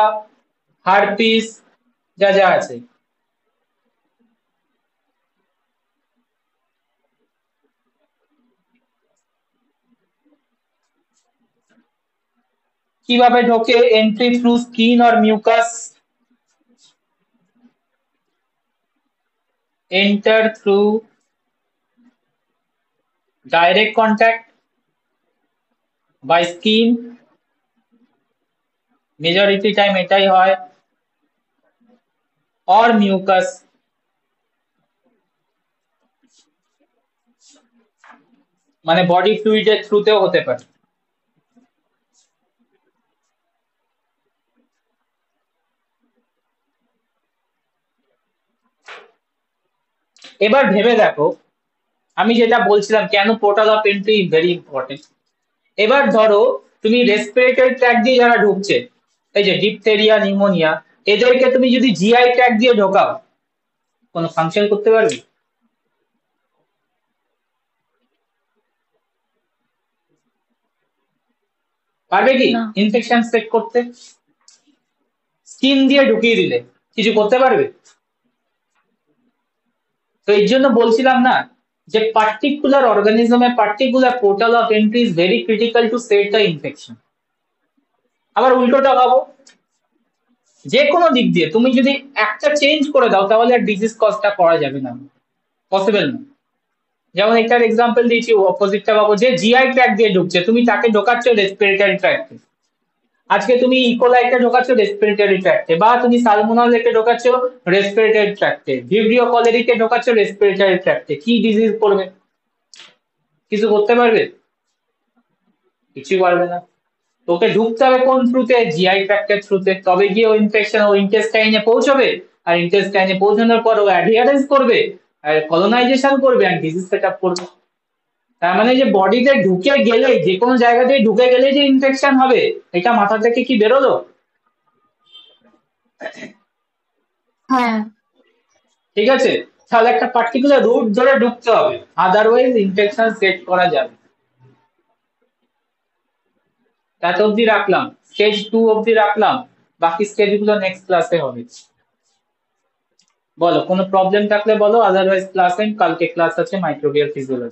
হারপিস, যা যা আছে। কিভাবে ঢোকে? Entry through skin or mucus, enter through direct contact by skin, majority time এটাই হয়, or mucus, মানে বডি ফ্লুইডের থ্রুতেও হতে পারে। এবার ভেবে দেখো, আমি যেটা বলছিলাম কেন portal of entry very important. এবার ধরো তুমি রেসপিরেটরি ট্র্যাক দিয়ে যারা ঢুকছে, এই যে ডিপথেরিয়া, নিউমোনিয়া, এদেরকে তুমি যদি জিআই ট্র্যাক দিয়ে ঢোকাও, কোনো ফাংশন করতে পারবে? পারবে কি ইনফেকশন সেট করতে? স্কিন দিয়ে ঢুকিয়ে দিলে কিছু করতে পারবে? তো এই জন্য বলছিলাম না যে পার্টিকুলার অর্গানিজমে particular portal of entry is very critical to set the infection. আবার উল্টোটা ভাবো, যে কোনো দিক দিয়ে তুমি যদি একটা চেঞ্জ করে দাও তাহলে আর ডিজিজ কজটা করা যাবে না, পসিবল না। যেমন এটার এক্সাম্পল দিয়েছি, অপোজিটটা ভাবো, যে জিআই ট্র্যাক দিয়ে ঢুকছে, তুমি তাকে ঢোকাচ্ছ রেসপিরেটরি ট্র্যাক্টে। আজকে তুমি ইকোলাইটে ঢোকাচ্ছ রেসপিরেটরি ট্র্যাক্টে, বা তুমি সালমোনেলাকে ঢোকাচ্ছ রেসপিরেটরি ট্র্যাক্টে, ভিব্রিও কলেরিকে ঢোকাচ্ছ রেসপিরেটরি ট্র্যাক্টে। কি ডিজিজ করবে? কিছু করতে পারবে? কিছু পারবে না। তোকে ঢুকতে হবে কোন থ্রুতে? জিআই ট্র্যাক্টের থ্রুতে। তবে গিয়ে ও ইনফেকশন ও ইন্টেস্টাইনে পৌঁছবে, আর ইন্টেস্টাইনে পৌঁছানোর পর ও অ্যাডিয়ারেন্স করবে, আর কলোনাইজেশন করবে, আর ডিজিজ সেট আপ করবে। তার মানে যে বডিতে ঢুকে গেলে, যে কোনো জায়গা দিয়ে ঢুকে গেলে যে ইনফেকশন হবে, এটা মাথা থেকে কি বেরোলো? হ্যাঁ, ঠিক আছে, তাহলে একটা পার্টিকুলার রুট ধরে ঢুকতে হবে, আদারওয়াইজ ইনফেকশন সেট করা যাবে। এত অব্দি রাখলাম, স্টেজ 2 অব্দি রাখলাম, বাকি স্টেজ গুলো নেক্সট ক্লাসে হবে। বলো, কোনো প্রবলেম থাকলে বলো, আদারওয়াইজ ক্লাস এন্ড, কালকে ক্লাস আছে মাইক্রোবিয়াল ফিজিওলজি।